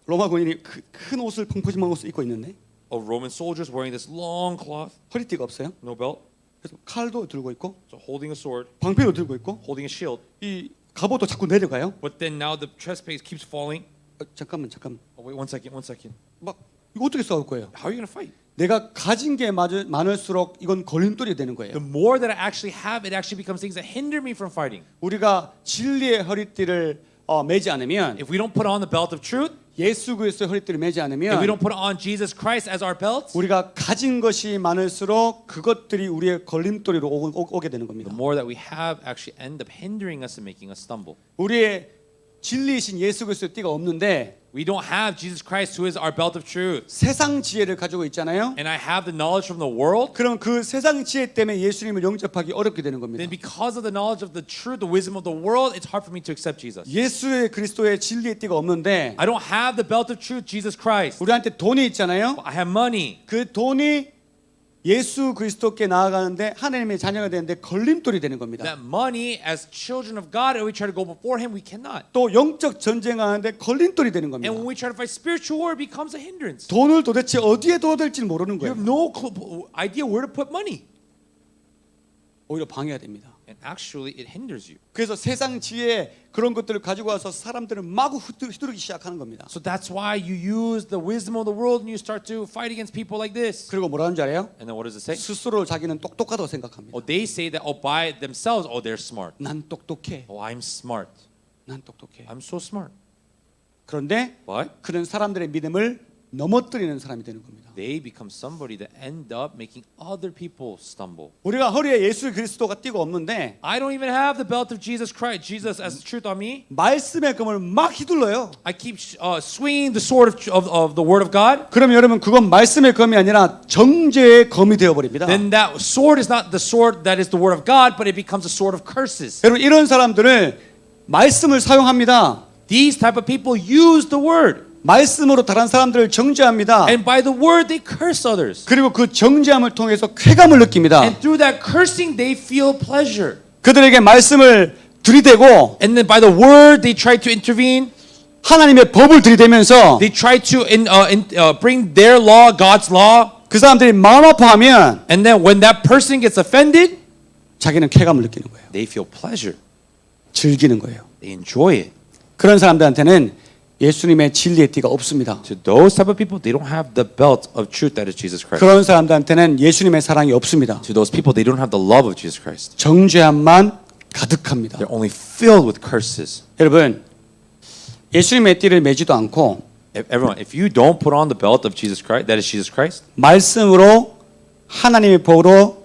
로마 군인이 큰 옷을 펑퍼짐한 옷을 입고 있는데 Roman soldiers wearing this long cloth, 허리띠가 없어요. no belt, 그래서 칼도 들고 있고 so holding a sword, 방패도 들고 있고 holding a shield. 이 갑옷도 자꾸 내려가요. But then now the chest piece keeps falling. 잠깐만. Oh wait, one second. 막 이거 어떻게 싸울 거예요? How are you going to fight? 내가 가진 게 많을수록 이건 걸림돌이 되는 거예요. The more that I actually have, it actually becomes things that hinder me from fighting. 우리가 진리의 허리띠를 매지 않으면 If we don't put on the belt of truth, 예수 그리스도의 허리띠를 매지 if we 않으면 don't put on Jesus Christ as our belt, 우리가 가진 것이 많을수록 그것들이 우리의 걸림돌이로 오게 되는 겁니다. the more that we have actually end up hindering us and making us stumble. 우리의 진리이신 예수 그리스도의 띠가 없는데 We don't have Jesus Christ who is our belt of truth. 세상 지혜를 가지고 있잖아요. And I have the knowledge from the world. 그럼 그 세상 지혜 때문에 예수님을 영접하기 어렵게 되는 겁니다. Then because of the knowledge of the truth, the wisdom of the world, it's hard for me to accept Jesus. 예수의 그리스도의 진리의 띠가 없는데 I don't have the belt of truth, Jesus Christ. 우리한테 돈이 있잖아요. I have money. 그 돈이 예수 그리스도께 나아가는데 하나님의 자녀가 되는데 걸림돌이 되는 겁니다. That money, as children of God, and we try to go before Him, we cannot. 또 영적 전쟁하는데 걸림돌이 되는 겁니다. And when we try to fight spiritual war, it becomes a hindrance. 돈을 도대체 어디에 둬야 될지 모르는 You 거예요. have no idea where to put money. 오히려 방해가 됩니다. And actually, it hinders you. 그래서 세상 지혜 그런 것들을 가지고 와서 사람들은 마구 휘두르기 시작하는 겁니다. So that's why you use the wisdom of the world and you start to fight against people like this. 그리고 뭐라는 줄 알아요? And then what does it say? 스스로 자기는 똑똑하다고 생각합니다. Oh, they say that by themselves, they're smart. 난 똑똑해. I'm smart. 난 똑똑해. I'm so smart. 그런데 But 그런 사람들의 믿음을 넘어뜨리는 사람이 되는 겁니다. they become somebody that end up making other people stumble. 우리가 허리에 예수 그리스도가 띠고 없는데 I don't even have the belt of Jesus Christ, Jesus as the truth on me. 말씀의 금을 막 휘둘러요. I keep swinging the sword of the Word of God. 그럼 여러분 그건 말씀의 검이 아니라 정죄의 검이 되어 버립니다. Then that sword is not the sword that is the Word of God, but it becomes a sword of curses. 여러분 이런 사람들은 말씀을 사용합니다. These type of people use the Word. 말씀으로 다른 사람들을 정죄합니다. And by the Word, they curse others. 그리고 그 정죄함을 통해서 쾌감을 느낍니다. And through that cursing, they feel pleasure. 그들에게 말씀을 들이대고 And then by the Word, they try to intervene. 하나님의 법을 들이대면서 They try to bring their law, God's law. 그 사람들이 마음 아파하면 And then when that person gets offended, 자기는 쾌감을 느끼는 거예요. they feel pleasure. 즐기는 거예요. They enjoy it. 그런 사람들한테는 예수님의 진리의 띠가 없습니다. To those type of people, they don't have the belt of truth that is Jesus Christ. 그런 사람들한테는 예수님의 사랑이 없습니다. To those people, they don't have the love of Jesus Christ. 정죄함만 가득합니다. They're only filled with curses. 여러분 예수님의 띠를 매지도 않고 Everyone, if you don't put on the belt of Jesus Christ, that is Jesus Christ, 말씀으로 하나님의 법으로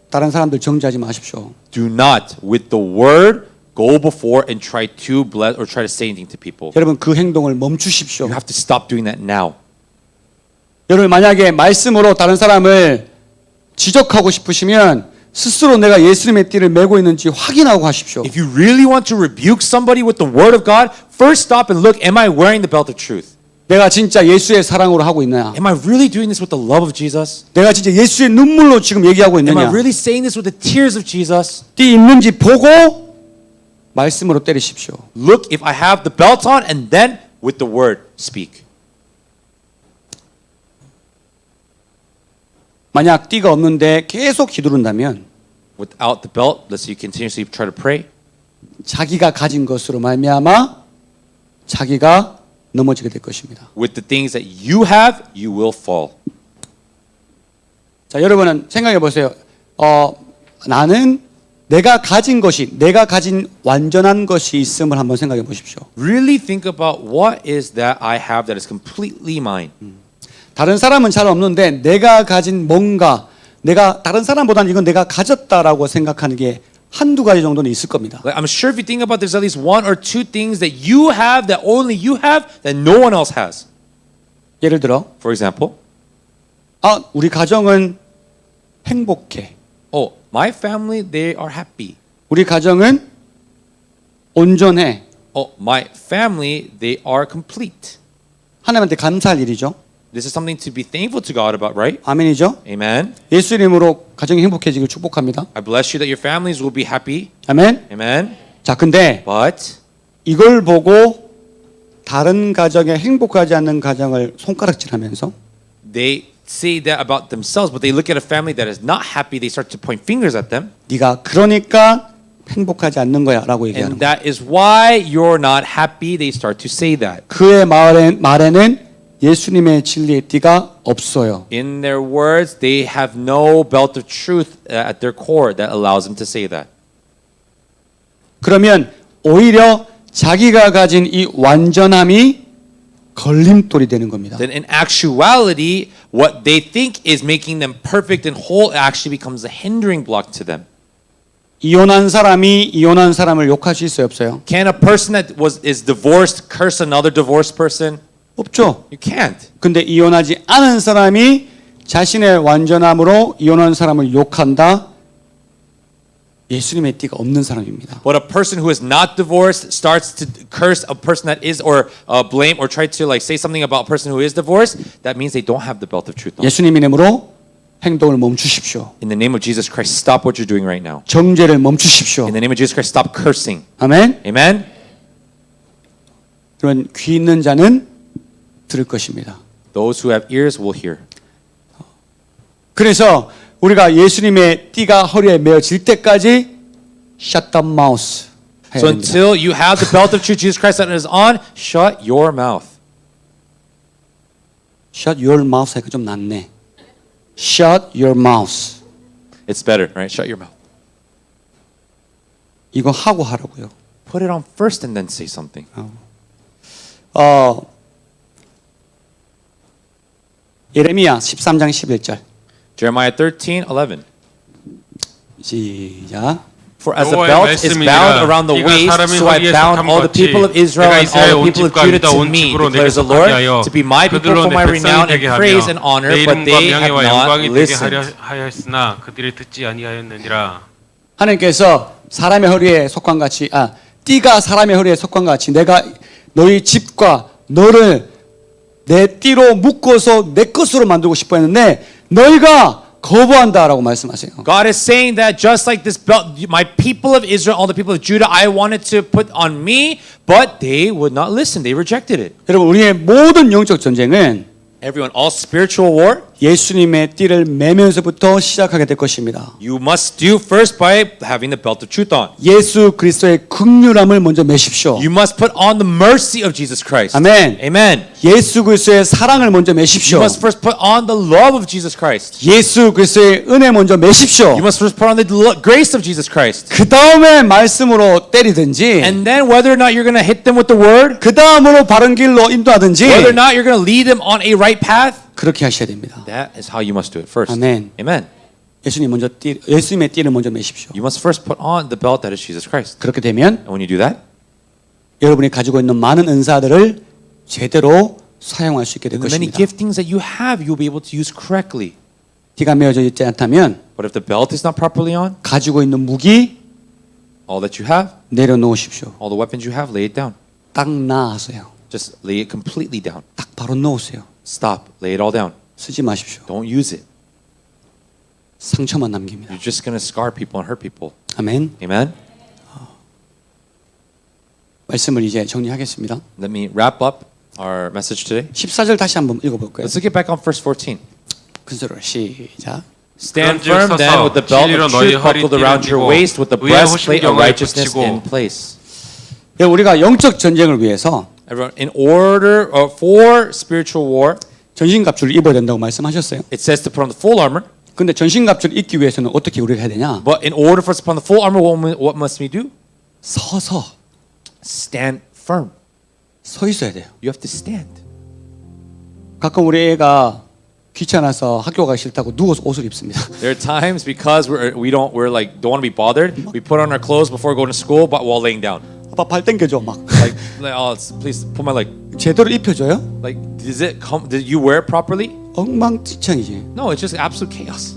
다른 사람들 정죄하지 마십시오. do not, with the word, go before and try to bless or try to say anything to people. 여러분 그 행동을 멈추십시오. You have to stop doing that now. 여러분 만약에 말씀으로 다른 사람을 지적하고 싶으시면 스스로 내가 예수님의 띠를 메고 있는지 확인하고 하십시오. If you really want to rebuke somebody with the word of God, first stop and look, am I wearing the belt of truth? 내가 진짜 예수의 사랑으로 하고 있느냐? Am I really doing this with the love of Jesus? 내가 진짜 예수의 눈물로 지금 얘기하고 Am I 있느냐? really saying this with the tears of Jesus? 띠 있는지 보고 말씀으로 때리십시오. Look if I have the belt on, and then with the word speak. 만약 띠가 없는데 계속 휘두른다면 Without the belt, let's say you continuously try to pray. 자기가 가진 것으로 말미암아 자기가 넘어지게 될 것입니다. With the things that you have, you will fall. 자, 여러분은 생각해 보세요. 나는 내가 가진 것이 내가 가진 완전한 것이 있음을 한번 생각해 보십시오. Really think about what is that I have that is completely mine. 다른 사람은 잘 없는데 내가 가진 뭔가 내가 다른 사람보다는 이건 내가 가졌다라고 생각하는 게 한두 가지 정도는 있을 겁니다. Like, I'm sure if you think about, there's at least one or two things that you have that only you have that no one else has. 예를 들어 For example, 우리 가정은 행복해. oh, my family, they are happy. 우리 가정은 온전해. Oh, my family, they are complete. 하나님한테 감사할 일이죠. This is something to be thankful to God about, right? 아멘이죠. Amen. 예수 이름으로 가정이 행복해지길 축복합니다. I bless you that your families will be happy. 아멘. Amen. 자, 근데 But 이걸 보고 다른 가정에 행복하지 않는 가정을 손가락질하면서 they say that about themselves, but they look at a family that is not happy, they start to point fingers at them. 네가 그러니까 행복하지 않는 거야라고 얘기하는 And 거예요. that is why you're not happy, they start to say that. 그의 말에는 예수님의 진리의 띠가 없어요. In their words, they have no belt of truth at their core that allows them to say that. 그러면 오히려 자기가 가진 이 완전함이 걸림돌이 되는 겁니다. Then in actuality, what they think is making them perfect and whole actually becomes a hindering block to them. 이혼한 사람이 이혼한 사람을 욕할 수 있어요, 없어요? Can a person that is divorced curse another divorced person? 없죠. You can't. 근데 이혼하지 않은 사람이 자신의 완전함으로 이혼한 사람을 욕한다. 예수님의 띠가 없는 사람입니다. But a person who is not divorced starts to curse a person that is, or blame, or try to like say something about a person who is divorced. That means they don't have the belt of truth on. 예수님 이름으로 행동을 멈추십시오. In the name of Jesus Christ, stop what you're doing right now. 정죄를 멈추십시오. In the name of Jesus Christ, stop cursing. 아멘. Amen. 그러면 귀 있는 자는 들을 것입니다. Those who have ears will hear. 그래서 우리가 예수님의 띠가 허리에 메어질 때까지 shut the mouth 해야 So 됩니다. until you have the belt of truth, Jesus Christ that is on, shut your mouth. shut your mouth 하니까 좀 낫네. shut your mouth. It's better, right? Shut your mouth. 이거 하고 하라고요. Put it on first and then say something. 예레미야 13장 11절. Jeremiah 13:11. 시작. For as the 여호와의 belt is 말씀이니라. bound around the 네가 waist, 사람의 so I 허리에 bound 속함 all the 같이 people of Israel 내가 and all 이스라엘 the 온 people of 집과 Judah 유다 to 온 me, 집으로 내게 declares the 속하게 Lord, 하여 to be my people 그들로 for 내 my 백성이 renown 되게 and 하며 praise and honor, 내 but 이름과 they have 명예와 not 영광이 되게 listened. 하였으나 그들이 듣지 아니하였느니라. 하나님께서 사람의 허리에 속한 같이 띠가 사람의 허리에 속한 같이 내가 너희 집과 너를 내 띠로 묶어서 내 것으로 만들고 싶어 했는데 너희가 거부한다라고 말씀하세요. God is saying that just like this belt, my people of Israel, all the people of Judah, I wanted to put on me, but they would not listen. They rejected it. 여러분 우리의 모든 영적 전쟁은 Everyone, all spiritual war, 예수님의 띠를 매면서부터 시작하게 될 것입니다. you must do first by having the belt of truth on. 예수 그리스도의 긍휼함을 먼저 매십시오. You must put on the mercy of Jesus Christ. 아멘. Amen. 예수 그리스도의 사랑을 먼저 You 매십시오. must first put on the love of Jesus Christ. 예수 그리스도의 은혜 먼저 매십시오. You must first put on the grace of Jesus Christ. 그 다음에 말씀으로 때리든지, And then whether or not you're going to hit them with the word, 그 다음으로 바른 길로 인도하든지 whether or not you're going to lead them on a right path, 그렇게 하셔야 됩니다. that is how you must do it first. 아멘. Amen. 예수님의 띠를 먼저 매십시오. You must first put on the belt that is Jesus Christ. 그렇게 되면 And when you do that, 여러분이 가지고 있는 많은 은사들을 제대로 사용할 수 있게 될 the many 것입니다. giftings that you have, you'll be able to use correctly. 띠가 메어져 있지 않다면 But if the belt is not properly on, 가지고 있는 무기 all that you have, 내려놓으십시오. all the weapons you have, lay it down. 딱 나아서요. Just lay it completely down. 딱 바로 놓으세요. Stop. Lay it all down. 쓰지 마십시오. Don't use it. 상처만 남깁니다. You're just going to scar people and hurt people. 아멘. Amen. 말씀을 이제 정리하겠습니다. Let me wrap up our message today. 14절 다시 한번 읽어볼까요? Let's get back on verse 14. 큰 소리로 시작. Stand 그런즉 firm then 서서 with the belt 진리로 of 너희 truth buckled around your 허리띠를 waist, with the 띠고 의의 breastplate of 호심경을 righteousness 붙이고 in place. 예, 우리가 영적 전쟁을 위해서 Everyone, in order for spiritual war, 전신갑주를 입어야 된다고 말씀하셨어요. it says to put on the full armor. 근데 전신갑주를 입기 위해서는 어떻게 우리가 해야 되냐? But in order for us to put on the full armor, what must we do? 서서 Stand firm. 서 있어야 돼요. You have to stand. 가끔 우리 애가 귀찮아서 학교 가기 싫다고 누워서 옷을 입습니다. There are times because we're like don't want to be bothered. We put on our clothes before going to school, but while laying down. 아빠 발 당겨줘 막. Like oh, please pull my leg. 제대로 입혀줘요? Like, did you wear it properly? 엉망진창이지. No, it's just absolute chaos.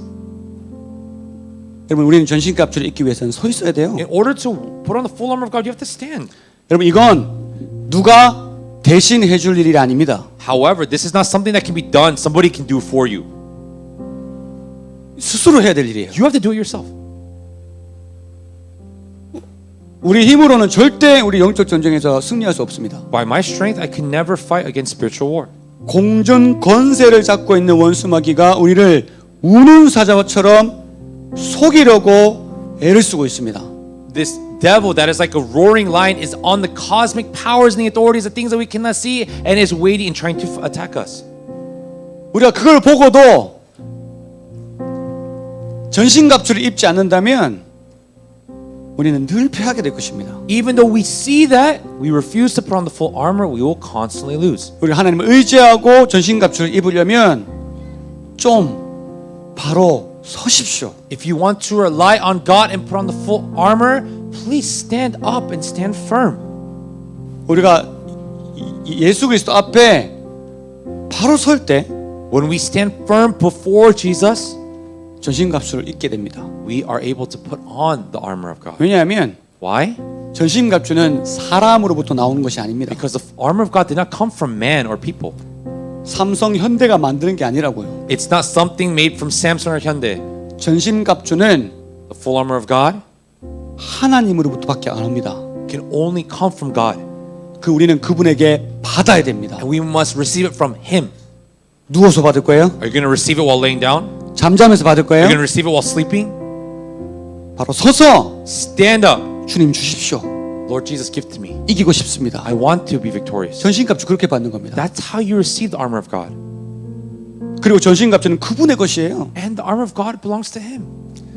여러분 우리는 전신갑주를 입기 위해서는 서 있어야 돼요. In order to put on the full armor of God, you have to stand. 여러분 이건 누가 대신 해줄 일이 아닙니다. However, this is not something that can be done. Somebody can do for you. 스스로 해야 될 일이에요. You have to do it yourself. 우리 힘으로는 절대 우리 영적 전쟁에서 승리할 수 없습니다. By my strength, I could never fight against spiritual war. 공전 권세를 잡고 있는 원수마귀가 우리를 우는 사자처럼 속이려고 애를 쓰고 있습니다. This devil that is like a roaring lion is on the cosmic powers and the authorities, the things that we cannot see, and is waiting and trying to attack us. 우리가 그걸 보고도 전신갑주를 입지 않는다면 우리는 늘 패하게 될 것입니다. Even though we see that, we refuse to put on the full armor, we will constantly lose. 우리 하나님을 의지하고 전신갑주를 입으려면 좀 바로 서십시오. If you want to rely on God and put on the full armor, please stand up and stand firm. 우리가 예수 그리스도 앞에 바로 설 때 When we stand firm before Jesus, 전신갑주를 입게 됩니다. we are able to put on the armor of God. 왜냐하면 Why? 전신갑주는 사람으로부터 나오는 것이 아닙니다. Because the armor of God did not come from man or people. 삼성 현대가 만드는 게 아니라고요. It's not something made from Samsung or Hyundai. 전신갑주는 The full armor of God 하나님으로부터밖에 안 옵니다. can only come from God. 우리는 그분에게 받아야 됩니다. And we must receive it from Him. 누워서 받을 거예요? Are you going to receive it while laying down? 잠자면서 받을 Are 거예요? you going to receive it while sleeping? 바로 서서 Stand up. 주님 주십시오. Lord Jesus, give to me. 이기고 싶습니다. I want to be victorious. 전신갑주 그렇게 받는 겁니다. That's how you receive the armor of God. 그리고 전신갑주는 그분의 것이에요. And the armor of God belongs to Him.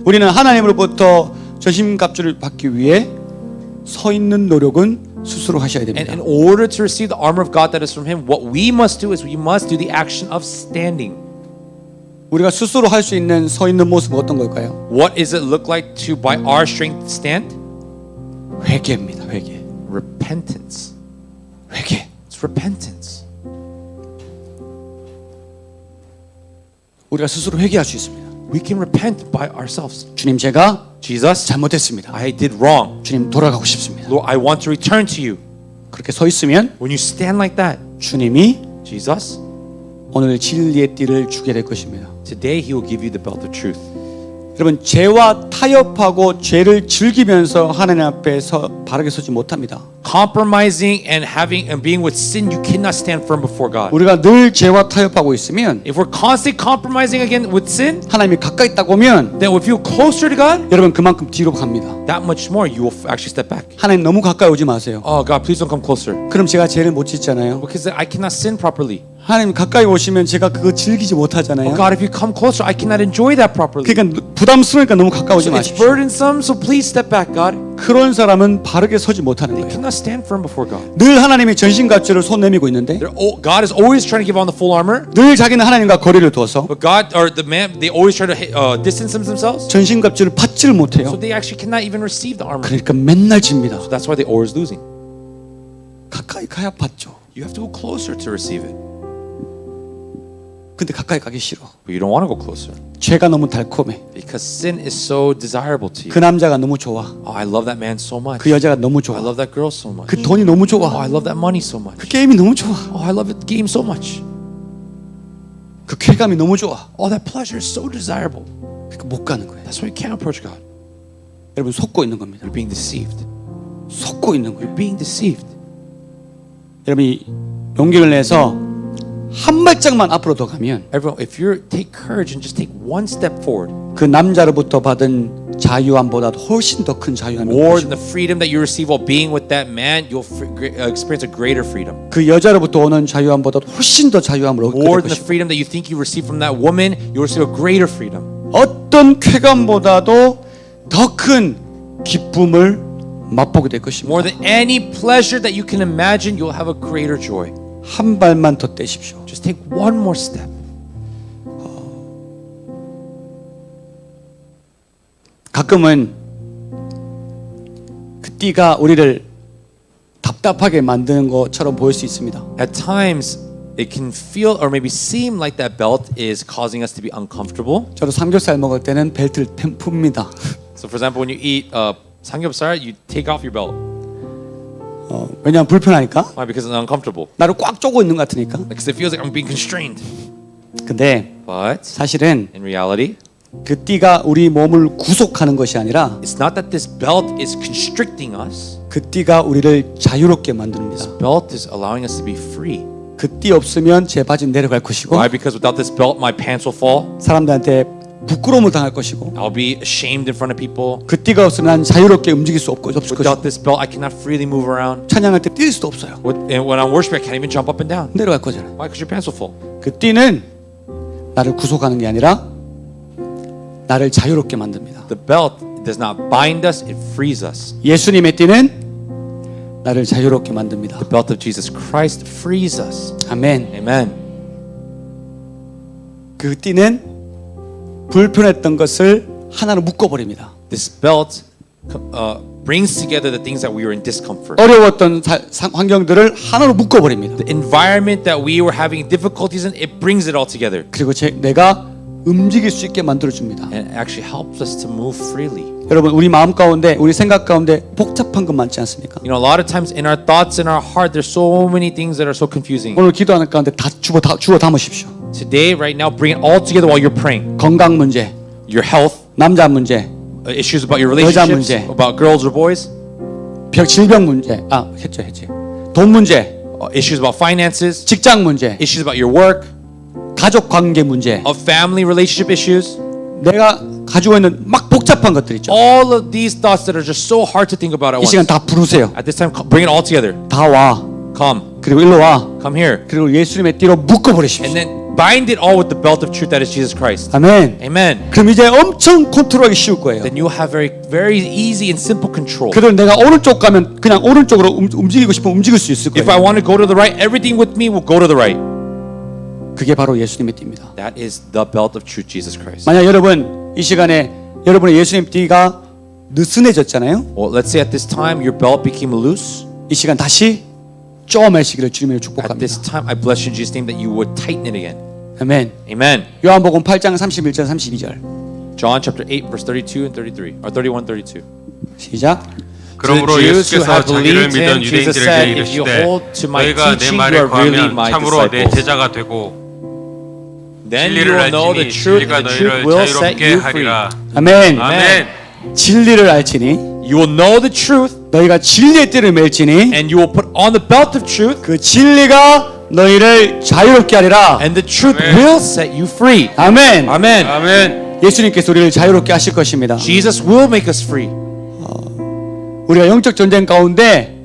우리는 하나님으로부터 전신갑주를 받기 위해 서 있는 노력은 스스로 하셔야 And 됩니다. in order to receive the armor of God that is from Him, what we must do is we must do the action of standing. 우리가 스스로 할 수 있는 서 있는 모습은 어떤 걸까요? What does it look like to, by our strength, stand? 회개입니다. 회개. Repentance. 회개. It's repentance. 우리가 스스로 회개할 수 있습니다. We can repent by ourselves. 주님 제가 Jesus, 잘못했습니다. I did wrong. 주님 돌아가고 싶습니다. Lord, I want to return to you. 그렇게 서 있으면 When you stand like that, 주님이 Jesus, 오늘 진리의 띠를 주게 될 것입니다. today He will give you the belt of truth. 여러분 죄와 타협하고 죄를 즐기면서 하나님 앞에서 바르게 서지 못합니다. Compromising and being with sin, you cannot stand firm before God. 우리가 늘 죄와 타협하고 있으면 If we're constantly compromising again with sin, 하나님이 가까이 있다고 하면 then we feel closer to God. 여러분 그만큼 뒤로 갑니다. That much more, you will actually step back. 하나님 너무 가까이 오지 마세요. Oh God, please don't come closer, 그럼 제가 죄를 못 짓잖아요. because I cannot sin properly. 하나님 가까이 오시면 제가 그거 즐기지 Oh 못하잖아요. God, if you come closer, I cannot enjoy that properly. 그러니까 부담스러우니까 너무 가까우지 So it's 마십시오. burdensome, so please step back, God. 그런 사람은 바르게 서지 못하는 They 거예요. cannot stand firm before God. 늘 하나님이 전신갑주를 손 내밀고 있는데 God is always trying to give on the full armor, 늘 자기는 하나님과 거리를 둬서 but God or the man, they always try to distance themselves, 전신갑주를 받지를 so 못해요. they actually cannot even receive the armor. 그러니까 맨날 집니다. So that's why they're always losing. 가까이 가야 받죠. You have to go closer to receive it, 근데 가까이 가기 싫어. but you don't want to go closer. 죄가 너무 달콤해. Because sin is so desirable to 그 you. 남자가 너무 좋아. Oh, I love that man so much. 그 여자가 너무 I 좋아. love that girl so much. 그 돈이 너무 Oh, 좋아. I love that money so 그 much. 게임이 너무 좋아. Oh, I love the game so much. 그 쾌감이 너무 좋아. Oh, that pleasure is so desirable. 그러니까 못 가는 거예요. That's why you can't approach God. 여러분 속고 있는 겁니다. You're being deceived. 속고 있는 거예요. You're being deceived. 여러분이 용기를 내서 한 발짝만 앞으로 더 가면 Everyone, if you take courage and just take one step forward, 그 남자로부터 받은 자유함보다 훨씬 더 큰 자유함이 more 있고 than the freedom that you receive while being with that man, you'll experience a greater freedom. 그 여자로부터 오는 자유함보다 훨씬 더 자유함을 얻게 More 될 than the 것이고 freedom that you think you receive from that woman, you'll receive a greater freedom. 어떤 쾌감보다도 더 큰 기쁨을 맛보게 될 것입니다. More than any pleasure that you can imagine, you'll have a greater joy. 한 발만 더 떼십시오. Just take one more step. 가끔은 그 띠가 우리를 답답하게 만드는 것처럼 보일 수 있습니다. At times, it can feel or maybe seem like that belt is causing us to be uncomfortable. 저도 삼겹살 먹을 때는 벨트를 풉니다. So, for example, when you eat samgyeopsal, you take off your belt. 왜냐하면 불편하니까. Why? Because it's uncomfortable. 나를 꽉 쪼고 있는 것 같으니까. Because it feels like I'm being constrained. 근데 But 사실은 in reality, 그 띠가 우리 몸을 구속하는 것이 아니라 it's not that this belt is constricting us. 그 띠가 우리를 자유롭게 만듭니다. Belt is allowing us to be free. 그 띠 없으면 제 바지는 내려갈 것이고 Why? Because without this belt, my pants will fall. 사람들한테 부끄러움을 당할 것이고 I'll be ashamed in front of people. 그 띠가 없으면 난 자유롭게 움직일 수 없을 Without 것이고 this belt, I cannot freely move around. 찬양할 때 뛸 수도 없어요. And when I'm worshiping, I can't even jump up and down. 내려갈 거잖아요. Why? Because your pants will fall. 그 띠는 나를 구속하는 게 아니라 나를 자유롭게 만듭니다. The belt does not bind us; it frees us. 예수님의 띠는 나를 자유롭게 만듭니다. The belt of Jesus Christ frees us. 아멘. Amen. 그 띠는 불편했던 것을 하나로 묶어버립니다. This belt brings together the things that we were in discomfort. 어려웠던 환경들을 하나로 묶어버립니다. The environment that we were having difficulties in, it brings it all together. 그리고 내가 움직일 수 있게 만들어줍니다. And it actually helps us to move freely. 여러분 우리 마음 가운데 우리 생각 가운데 복잡한 것 많지 않습니까? You know, a lot of times in our thoughts, in our heart, there's so many things that are so confusing. 오늘 기도하는 가운데 다 주워 담으십시오. Today, right now, bring it all together while you're praying. 건강 문제, Your health, 남자 문제, issues about your 여자 relationships, 문제. about girls or boys, 질병 문제, 했지. 돈 문제, issues about finances, 직장 문제, issues about your work, 가족 관계 문제. of family relationship issues. 내가 가지고 있는 막 복잡한 것들 있죠. All of these thoughts that are just so hard to think about at 이 시간 once. 다 부르세요. At this time, bring it all together. 다 와. Come, 그리고 일로 와. come here. 그리고 예수님의 띠로 묶어버리십시오. And then bind it all with the belt of truth that is Jesus Christ. 아멘. Amen. 그럼 이제 엄청 컨트롤하기 쉬울 거예요. Then you'll have very easy and simple control. 그대로 내가 오른쪽 가면 그냥 오른쪽으로 움직이고 싶으면 움직일 수 있을 If I 거예요. want to go to the right, everything with me will go to the right. 그게 바로 예수님의 띠입니다. That is the belt of truth, Jesus Christ. 만약 여러분 이 시간에 여러분의 예수님 띠가 느슨해졌잖아요. Well, let's say at this time your belt became loose. 이 시간 다시 쪼매시기를 주님의 At 축복합니다. this time, I bless you in Jesus' name that you would tighten it again. 아멘. Amen. 요한복음 8장 31절 32절. John chapter 8, verse 32 and 33, or 31, 32. 시작. 그러므로 To the Jews who 예수께서 have 자기를 believed 믿은 him, Jesus 유대인들에게 said, "If you 이르시되 hold to my 너희가 내 teaching, 말에 you are really 거하면 my 참으로 내 disciples. 제자가 되고 Then you 진리를 will know the 알지니 truth, 진리가 and the truth 너희를 will set 자유롭게 you free." 하리라. 아멘. 아멘. 진리를 알지니 You will know the truth, 너희가 진리의 띠를 맬지니 and you will put on the belt of truth, 그 진리가 너희를 자유롭게 하리라. and the truth Amen. will set you free. 아멘. Amen. 아멘. 예수님께서 우리를 자유롭게 하실 것입니다. Jesus will make us free. 우리가 영적 전쟁 가운데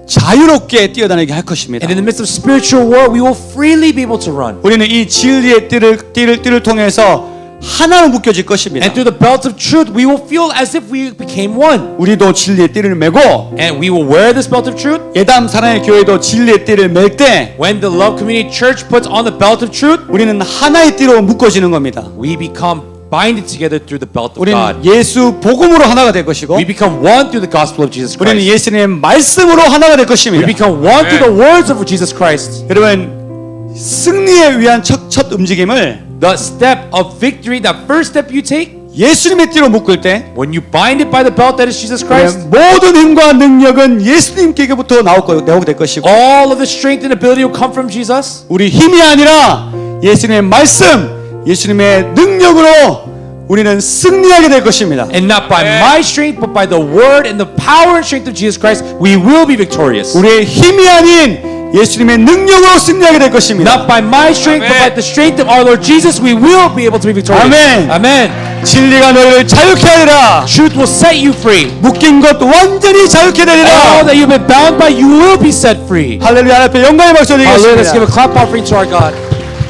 자유롭게 뛰어다니게 할 것입니다. And in the midst of spiritual war, we will freely be able to run. 우리는 이 진리의 띠를 통해서 하나로 묶여질 것입니다. And through the belt of truth, we will feel as if we became one. 우리도 진리의 띠를 메고 And we will wear this belt of truth. 예담 사랑의 교회도 진리의 띠를 맬 때 When the Love Community Church puts on the belt of truth, 우리는 하나의 띠로 묶어지는 겁니다. we become binded together through the belt of 우리는 God. 예수 복음으로 하나가 될 것이고 We become one through the gospel of Jesus 우리는 Christ. 예수님의 말씀으로 하나가 될 We 것입니다. become one through the words of Jesus Christ. 여러분 승리에 위한 첫 움직임을 The step of victory, that first step you take, 예수님의 띠로 묶을 때 when you bind it by the belt that is Jesus Christ, 모든 힘과 능력은 예수님께부터 나오게 될 것이고 all of the strength and ability will come from Jesus. 우리 힘이 아니라 예수님의 말씀, 예수님의 능력으로 우리는 승리하게 될 것입니다. And not by my strength, but by the word and the power and strength of Jesus Christ, we will be victorious. 우리의 힘이 아닌 예수님의 능력으로 승리하게 될 것입니다. Not by my strength, but by the strength of our Lord Jesus, we will be able to be victorious. 아멘. Amen. 진리가 너희를 자유케 하리라. Truth will set you free. 묶인 것 완전히 자유케 All 되리라. that you've been bound by, you will be set free. 할렐루야. 하나님 앞에 영광의 박수 Hallelujah. Let's give 드리겠습니다. a clap offering to our God.